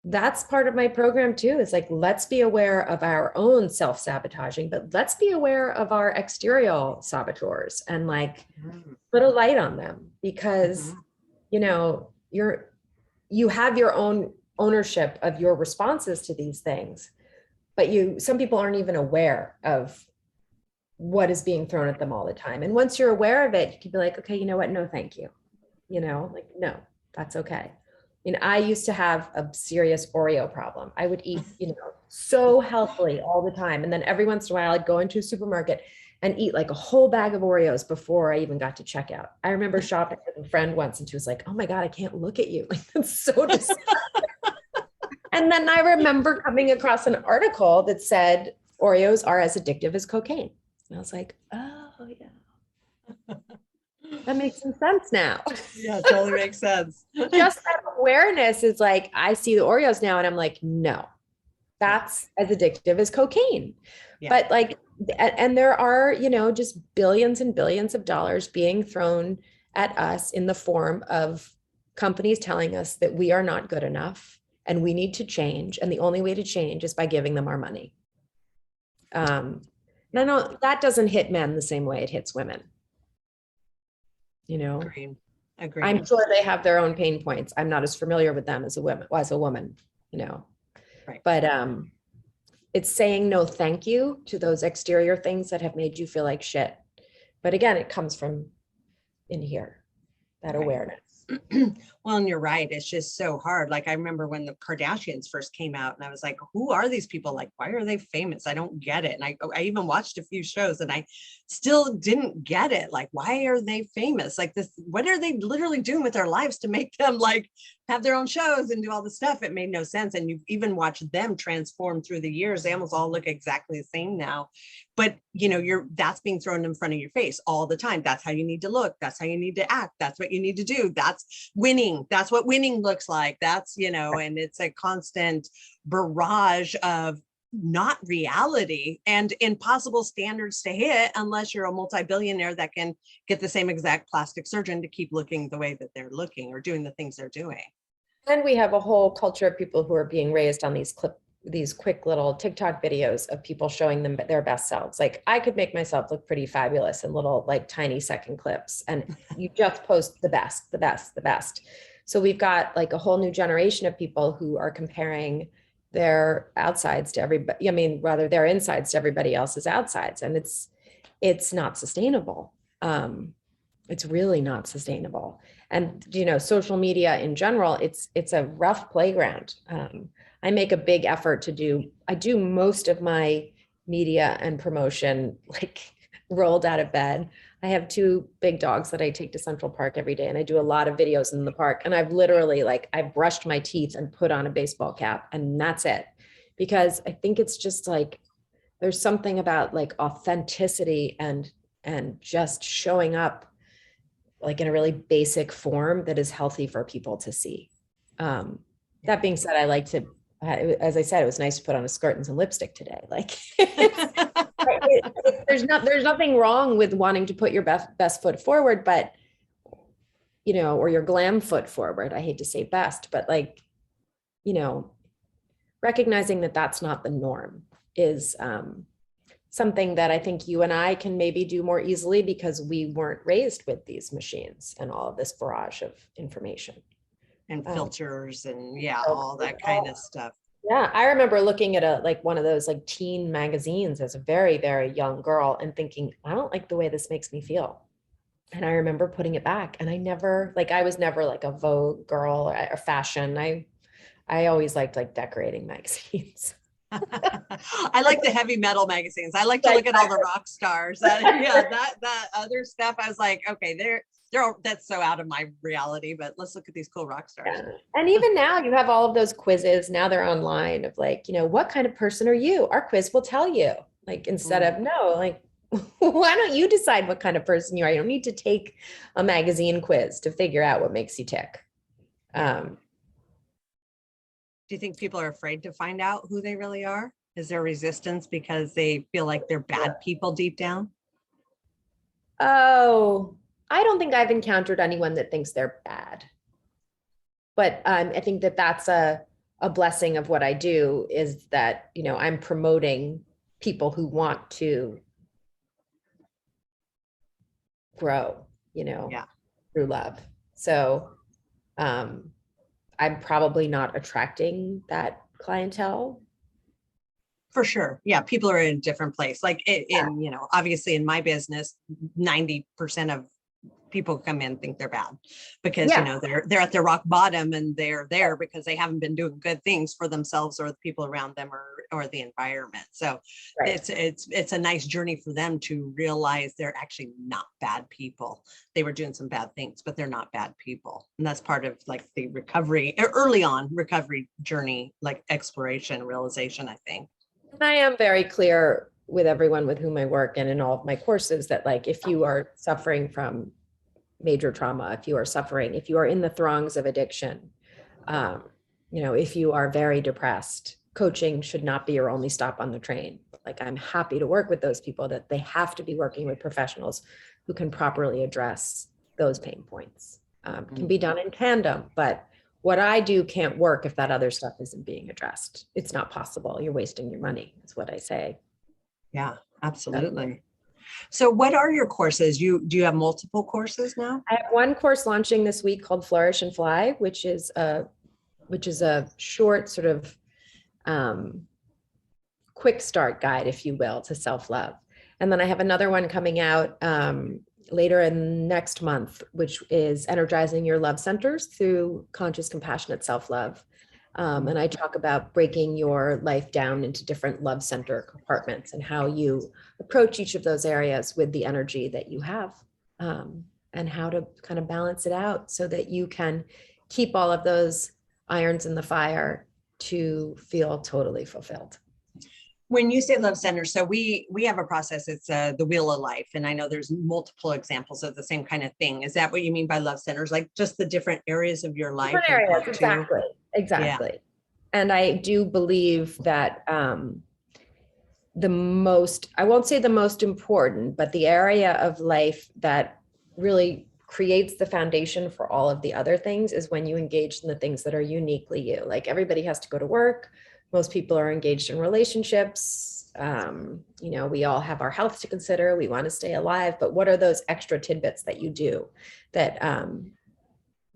that's part of my program too. It's like, let's be aware of our own self-sabotaging, but let's be aware of our exterior saboteurs and like put a light on them because, you know, you have your own ownership of your responses to these things, but some people aren't even aware of what is being thrown at them all the time. And once you're aware of it, you can be like, okay, you know what? No, thank you. You know, like, no, that's okay. And I used to have a serious Oreo problem. I would eat, you know, so healthily all the time. And then every once in a while I'd go into a supermarket and eat like a whole bag of Oreos before I even got to checkout. I remember shopping with a friend once and she was like, oh my God, I can't look at you. Like, that's so disgusting. And then I remember coming across an article that said Oreos are as addictive as cocaine. And I was like, oh yeah, that makes some sense now. Yeah, it totally makes sense. Just that awareness is like, I see the Oreos now and I'm like, no, that's as addictive as cocaine. Yeah. But like, and there are, you know, just billions and billions of dollars being thrown at us in the form of companies telling us that we are not good enough and we need to change. And the only way to change is by giving them our money. No, that doesn't hit men the same way it hits women. You know, Agreed. I'm sure they have their own pain points. I'm not as familiar with them as a woman, you know, right. But it's saying no, thank you to those exterior things that have made you feel like shit. But again, it comes from in here, that awareness. Well, and you're right. It's just so hard. Like I remember when the Kardashians first came out and I was like, who are these people? Like, why are they famous? I don't get it. And I even watched a few shows and I still didn't get it. Like, why are they famous? Like this, what are they literally doing with their lives to make them like have their own shows and do all this stuff? It made no sense. And you've even watched them transform through the years. They almost all look exactly the same now. But you know, that's being thrown in front of your face all the time. That's how you need to look. That's how you need to act. That's what you need to do. That's winning. That's what winning looks like. That's, you know, and it's a constant barrage of not reality and impossible standards to hit unless you're a multi-billionaire that can get the same exact plastic surgeon to keep looking the way that they're looking or doing the things they're doing. And we have a whole culture of people who are being raised on these quick little TikTok videos of people showing them their best selves. Like I could make myself look pretty fabulous in little like tiny second clips and you just post the best, the best, the best. So we've got like a whole new generation of people who are comparing their outsides to everybody. I mean, rather their insides to everybody else's outsides. And it's not sustainable. It's really not sustainable. And, you know, social media in general, it's a rough playground. I make a big effort I do most of my media and promotion, like rolled out of bed. I have 2 big dogs that I take to Central Park every day. And I do a lot of videos in the park. And I've literally I brushed my teeth and put on a baseball cap and that's it. Because I think it's just like, there's something about like authenticity and just showing up like in a really basic form that is healthy for people to see. That being said, I like to, as I said, it was nice to put on a skirt and some lipstick today. Like there's nothing wrong with wanting to put your best foot forward, but you know, or your glam foot forward. I hate to say best, but like, you know, recognizing that that's not the norm is something that I think you and I can maybe do more easily because we weren't raised with these machines and all of this barrage of information. And filters and all that kind of stuff. Yeah, I remember looking at one of those like teen magazines as a very, very young girl and thinking, I don't like the way this makes me feel. And I remember putting it back and I was never like a Vogue girl or fashion. I always liked like decorating magazines. I like the heavy metal magazines. I like to look at all the rock stars. That other stuff. I was like, okay, that's so out of my reality, but let's look at these cool rock stars. Yeah. And even now you have all of those quizzes. Now they're online of like, you know, what kind of person are you? Our quiz will tell you, like, instead of no, like, why don't you decide what kind of person you are? You don't need to take a magazine quiz to figure out what makes you tick. Do you think people are afraid to find out who they really are? Is there resistance because they feel like they're bad people deep down? Oh, I don't think I've encountered anyone that thinks they're bad. But I think that's a a blessing of what I do is that, you know, I'm promoting people who want to grow, you know, Yeah, through love. So I'm probably not attracting that clientele. for sure. Yeah, people are in a different place. Like in, you know, obviously in my business, 90% of people come in and think they're bad because, you Yeah, know, they're at their rock bottom, and they're there because they haven't been doing good things for themselves or the people around them, or the environment. So right. it's a nice journey for them to realize they're actually not bad people. They were doing some bad things, but they're not bad people. And that's part of like the recovery, early on recovery journey, like exploration, realization, I think. And I am very clear with everyone with whom I work and in all of my courses that, like, if you are suffering from major trauma, if you are suffering, if you are in the throngs of addiction, um, you know, if you are very depressed, coaching should not be your only stop on the train. Like, I'm happy to work with those people, that they have to be working with professionals who can properly address those pain points. Can be done in tandem, but what I do can't work if that other stuff isn't being addressed. It's not possible. You're wasting your money, is what I say. Yeah, absolutely. So what are your courses? Do you have multiple courses now? I have one course launching this week called Flourish and Fly, which is a short sort of quick start guide, if you will, to self-love. And then I have another one coming out later in next month, which is energizing your love centers through conscious, compassionate self-love. And I talk about breaking your life down into different love center compartments and how you approach each of those areas with the energy that you have, and how to kind of balance it out so that you can keep all of those irons in the fire to feel totally fulfilled. When you say love center, so we have a process. It's the wheel of life, and I know there's multiple examples of the same kind of thing. Is that what you mean by love centers? Like just the different areas of your life? Different areas, exactly, exactly. Yeah. And I do believe that the most, I won't say the most important, but the area of life that really creates the foundation for all of the other things is when you engage in the things that are uniquely you. Like, everybody has to go to work. Most people are engaged in relationships. You know, we all have our health to consider. We want to stay alive, but what are those extra tidbits that you do that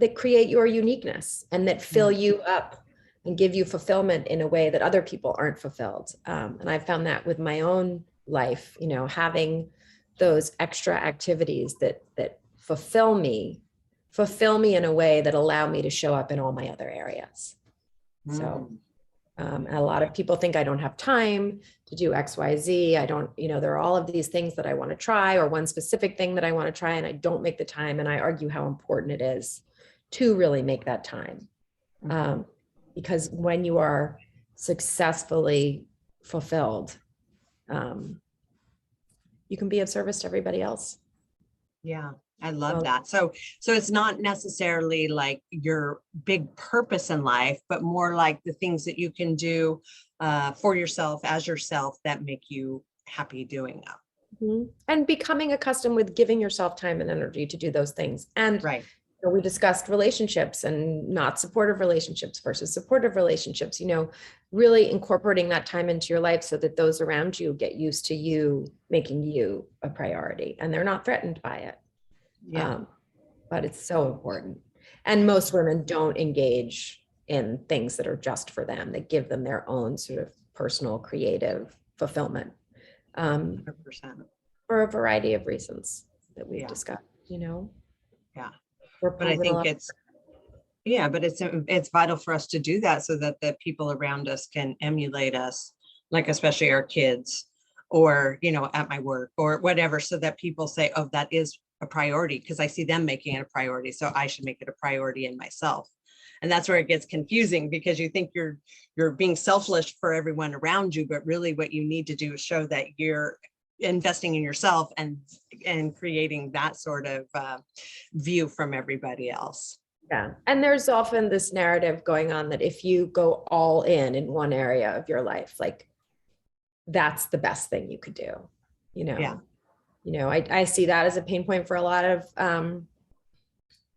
that create your uniqueness and that fill you up and give you fulfillment in a way that other people aren't fulfilled? And I found that with my own life, you know, having those extra activities that fulfill me in a way that allow me to show up in all my other areas. So and a lot of people think I don't have time to do X, Y, Z. I don't, you know, there are all of these things that I want to try, or one specific thing that I want to try, and I don't make the time. And I argue how important it is to really make that time. Because when you are successfully fulfilled, you can be of service to everybody else. Yeah, I love that. So it's not necessarily like your big purpose in life, but more like the things that you can do for yourself, as yourself, that make you happy doing them. And becoming accustomed with giving yourself time and energy to do those things. And right. You know, we discussed relationships and not supportive relationships versus supportive relationships, you know, really incorporating that time into your life so that those around you get used to you making you a priority and they're not threatened by it. Yeah. But it's so important. And most women don't engage in things that are just for them, that give them their own sort of personal creative fulfillment. 100%. For a variety of reasons that we've discussed, you know. Yeah. But I think it's vital for us to do that so that the people around us can emulate us, like especially our kids, or, you know, at my work or whatever, so that people say, oh, that is a priority, because I see them making it a priority, so I should make it a priority in myself. And that's where it gets confusing, because you think you're being selfish for everyone around you, but really what you need to do is show that you're investing in yourself and creating that sort of view from everybody else. Yeah. And there's often this narrative going on that if you go all in one area of your life, like that's the best thing you could do, you know? Yeah. You know, I see that as a pain point for a lot of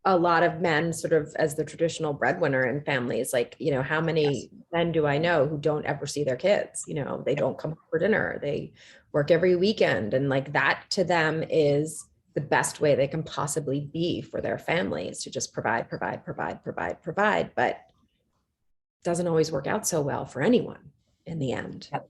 a lot of men sort of as the traditional breadwinner in families, like, you know, how many men do I know who don't ever see their kids? You know, they don't come home for dinner. They work every weekend. And like that to them is the best way they can possibly be for their families, to just provide, provide, provide, provide, provide. But it doesn't always work out so well for anyone in the end. Yep.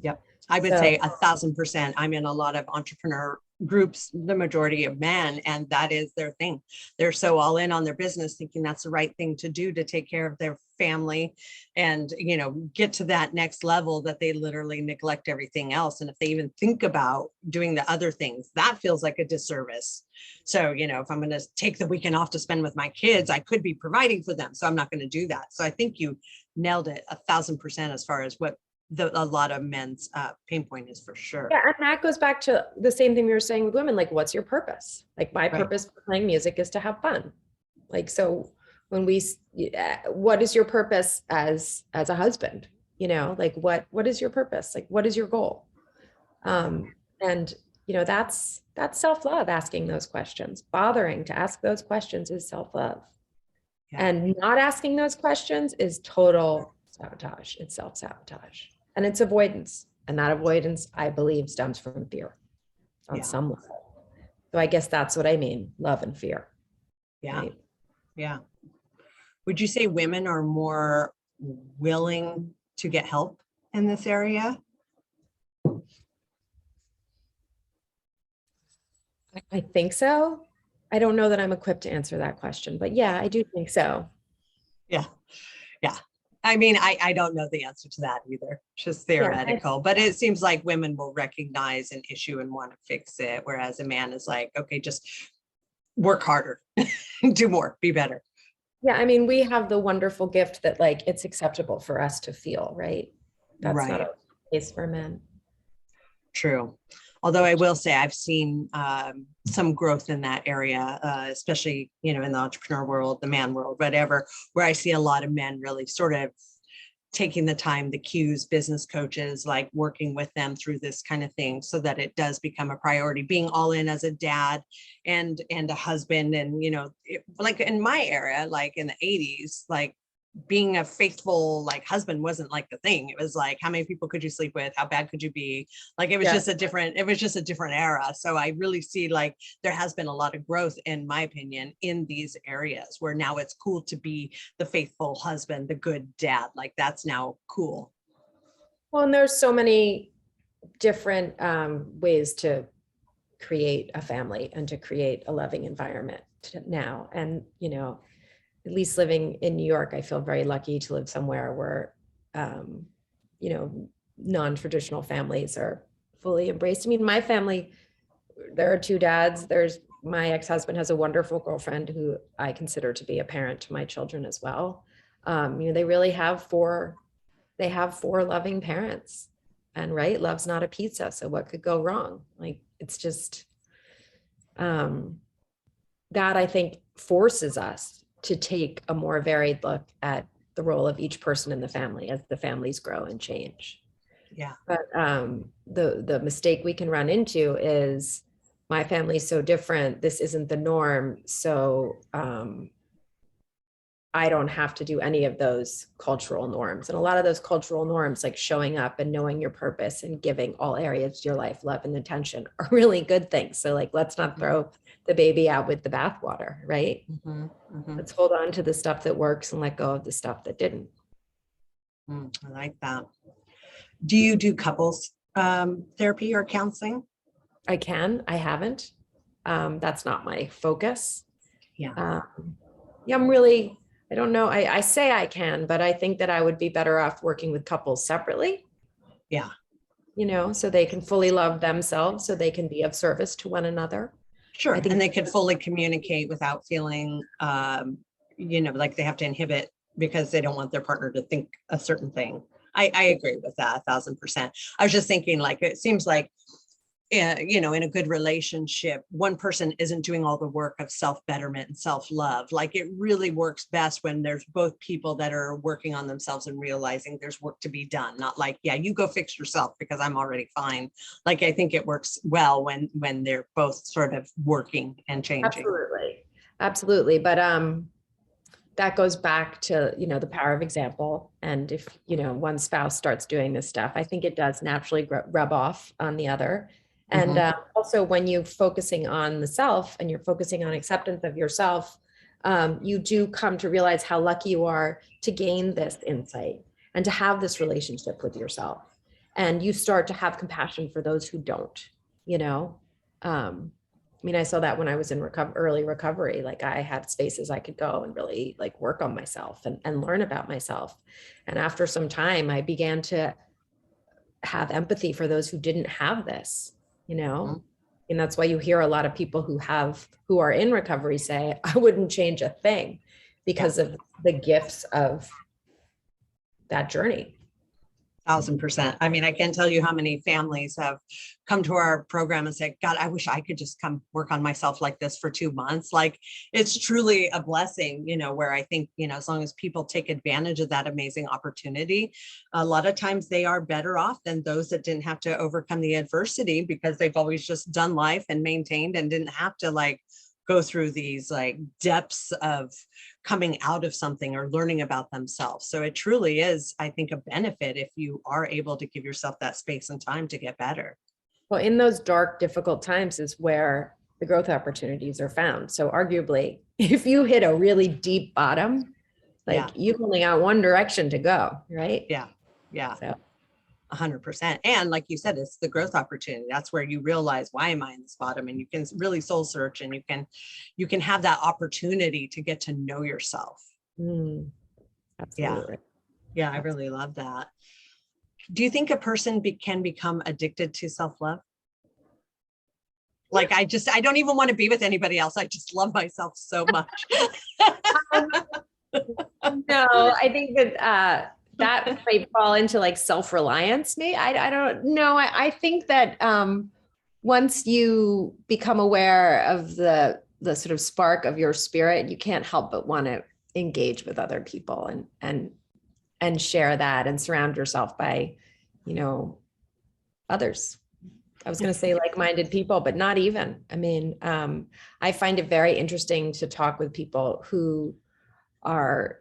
Yep. I would So- say 1,000%. I'm in a lot of entrepreneur groups, the majority of men, and that is their thing. They're so all in on their business, thinking that's the right thing to do to take care of their family and, you know, get to that next level, that they literally neglect everything else. And if they even think about doing the other things, that feels like a disservice. So, you know, if I'm going to take the weekend off to spend with my kids, I could be providing for them. So I'm not going to do that. So I think you nailed it 1,000% as far as what a lot of men's pain point is, for sure. Yeah, and that goes back to the same thing we were saying with women, like, what's your purpose? Like, my Right. purpose for playing music is to have fun. Like, so when what is your purpose as a husband? You know, like, what is your purpose? Like, what is your goal? And, you know, that's self-love, asking those questions. Bothering to ask those questions is self-love. Yeah. And not asking those questions is total sabotage. It's self-sabotage. And it's avoidance. And that avoidance, I believe, stems from fear on some level. So I guess that's what I mean, love and fear. Yeah. Right? Yeah. Would you say women are more willing to get help in this area? I think so. I don't know that I'm equipped to answer that question, but yeah, I do think so. Yeah. Yeah. I mean, I don't know the answer to that either, just theoretical, but it seems like women will recognize an issue and want to fix it. Whereas a man is like, okay, just work harder, do more, be better. Yeah. I mean, we have the wonderful gift that, like, it's acceptable for us to feel, right? That's Right. not a case for men. True. Although I will say I've seen some growth in that area, especially, you know, in the entrepreneur world, the man world, whatever, where I see a lot of men really sort of taking the time, the cues, business coaches, like working with them through this kind of thing so that it does become a priority, being all in as a dad and a husband. And, you know, like in my era, like in the 80s, like being a faithful like husband wasn't like the thing. It was like, how many people could you sleep with? How bad could you be? Like, it was just a different era. So I really see like there has been a lot of growth, in my opinion, in these areas where now it's cool to be the faithful husband, the good dad. Like, that's now cool. Well, and there's so many different ways to create a family and to create a loving environment now. And, you know, at least living in New York, I feel very lucky to live somewhere where, you know, non-traditional families are fully embraced. I mean, my family, there are two dads. There's my ex-husband has a wonderful girlfriend who I consider to be a parent to my children as well. You know, they really have four loving parents, and right, love's not a pizza. So what could go wrong? Like, it's just, that I think forces us to take a more varied look at the role of each person in the family as the families grow and change. Yeah. But the mistake we can run into is, my family's so different, this isn't the norm, so I don't have to do any of those cultural norms. And a lot of those cultural norms, like showing up and knowing your purpose and giving all areas of your life love and attention, are really good things. So, like, let's not throw the baby out with the bathwater, right? Mm-hmm, mm-hmm. Let's hold on to the stuff that works and let go of the stuff that didn't. I like that. Do you do couples therapy or counseling? I haven't. That's not my focus. Yeah. I don't know. I say I can, but I think that I would be better off working with couples separately. Yeah. You know, so they can fully love themselves, so they can be of service to one another. Sure. And they can fully communicate without feeling, you know, like they have to inhibit because they don't want their partner to think a certain thing. I agree with that 1,000%. I was just thinking, like, it seems like, you know, in a good relationship, one person isn't doing all the work of self-betterment and self-love. Like, it really works best when there's both people that are working on themselves and realizing there's work to be done. Not like, yeah, you go fix yourself because I'm already fine. Like, I think it works well when they're both sort of working and changing. Absolutely. Absolutely. But that goes back to, the power of example. And if, one spouse starts doing this stuff, I think it does naturally rub off on the other. And also when you're focusing on the self and you're focusing on acceptance of yourself, you do come to realize how lucky you are to gain this insight and to have this relationship with yourself. And you start to have compassion for those who don't, I saw that when I was in early recovery. Like I had spaces I could go and really like work on myself and learn about myself. And after some time, I began to have empathy for those who didn't have this, and that's why you hear a lot of people who are in recovery say, I wouldn't change a thing because of the gifts of that journey. 1,000%. I mean, I can't tell you how many families have come to our program and said, God, I wish I could just come work on myself like this for 2 months. Like it's truly a blessing, where I think, as long as people take advantage of that amazing opportunity, a lot of times they are better off than those that didn't have to overcome the adversity because they've always just done life and maintained and didn't have to like go through these like depths of coming out of something or learning about themselves. So it truly is, I think, a benefit if you are able to give yourself that space and time to get better. Well, in those dark, difficult times is where the growth opportunities are found. So arguably, if you hit a really deep bottom, like you've only got one direction to go, right? Yeah. So 100%. And like you said, it's the growth opportunity. That's where you realize, why am I in this bottom? And you can really soul search and you can have that opportunity to get to know yourself. Absolutely. Yeah, I really love that. Do you think a person can become addicted to self-love? Like, I don't even want to be with anybody else. I just love myself so much. No, I think that that might fall into like self-reliance. Maybe I don't know. I think that once you become aware of the sort of spark of your spirit, you can't help but want to engage with other people and share that and surround yourself by, others. I was going to say like-minded people, but not even. I mean, I find it very interesting to talk with people who are,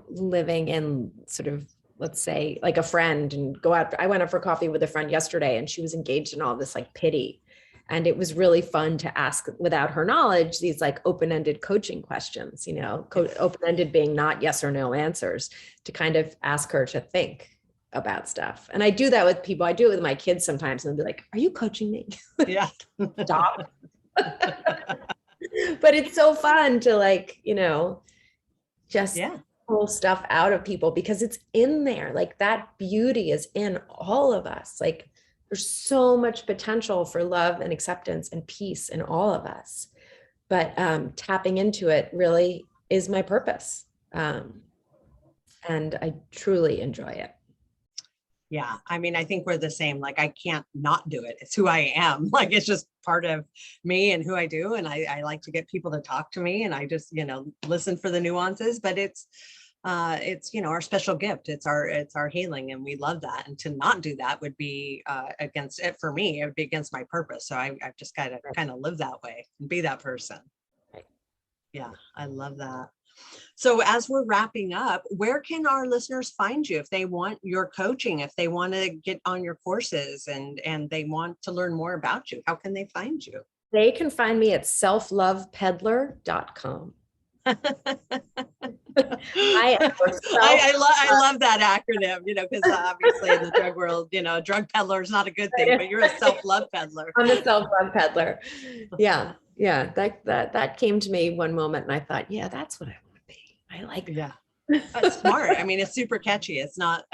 living in sort of, let's say, like a friend and go out. I went out for coffee with a friend yesterday and she was engaged in all this like pity. And it was really fun to ask, without her knowledge, these like open-ended coaching questions, open-ended being not yes or no answers, to kind of ask her to think about stuff. And I do that with people. I do it with my kids sometimes and they'll be like, are you coaching me? Yeah. Stop. But it's so fun to like, just pull stuff out of people because it's in there. Like that beauty is in all of us. Like there's so much potential for love and acceptance and peace in all of us. But tapping into it really is my purpose. And I truly enjoy it. Yeah. I mean, I think we're the same. Like, I can't not do it. It's who I am. Like, it's just part of me and who I do. And I like to get people to talk to me and I just, listen for the nuances, but it's our special gift. It's our healing. And we love that. And to not do that would be against it. For me, it would be against my purpose. So I've just got to kind of live that way and be that person. Right. Yeah. I love that. So as we're wrapping up, where can our listeners find you if they want your coaching, if they want to get on your courses and they want to learn more about you? How can they find you? They can find me at selflovepeddler.com. I love that acronym, because obviously in the drug world, a drug peddler is not a good thing, but you're a self-love peddler. I'm a self-love peddler. Yeah. That came to me one moment and I thought, yeah, that's what I want to be. I like that. Yeah. That's smart. I mean, it's super catchy. It's not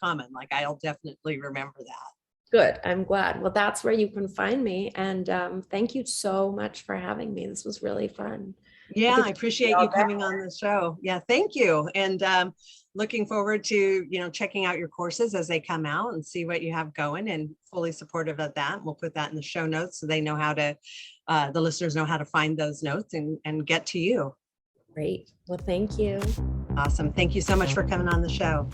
common. Like, I'll definitely remember that. Good. I'm glad. Well, that's where you can find me. And thank you so much for having me. This was really fun. Yeah, I appreciate you coming on the show. Yeah, thank you. And looking forward to, checking out your courses as they come out and see what you have going, and fully supportive of that. We'll put that in the show notes so they know how to, the listeners know how to find those notes and get to you. Great. Well, thank you. Awesome. Thank you so much for coming on the show.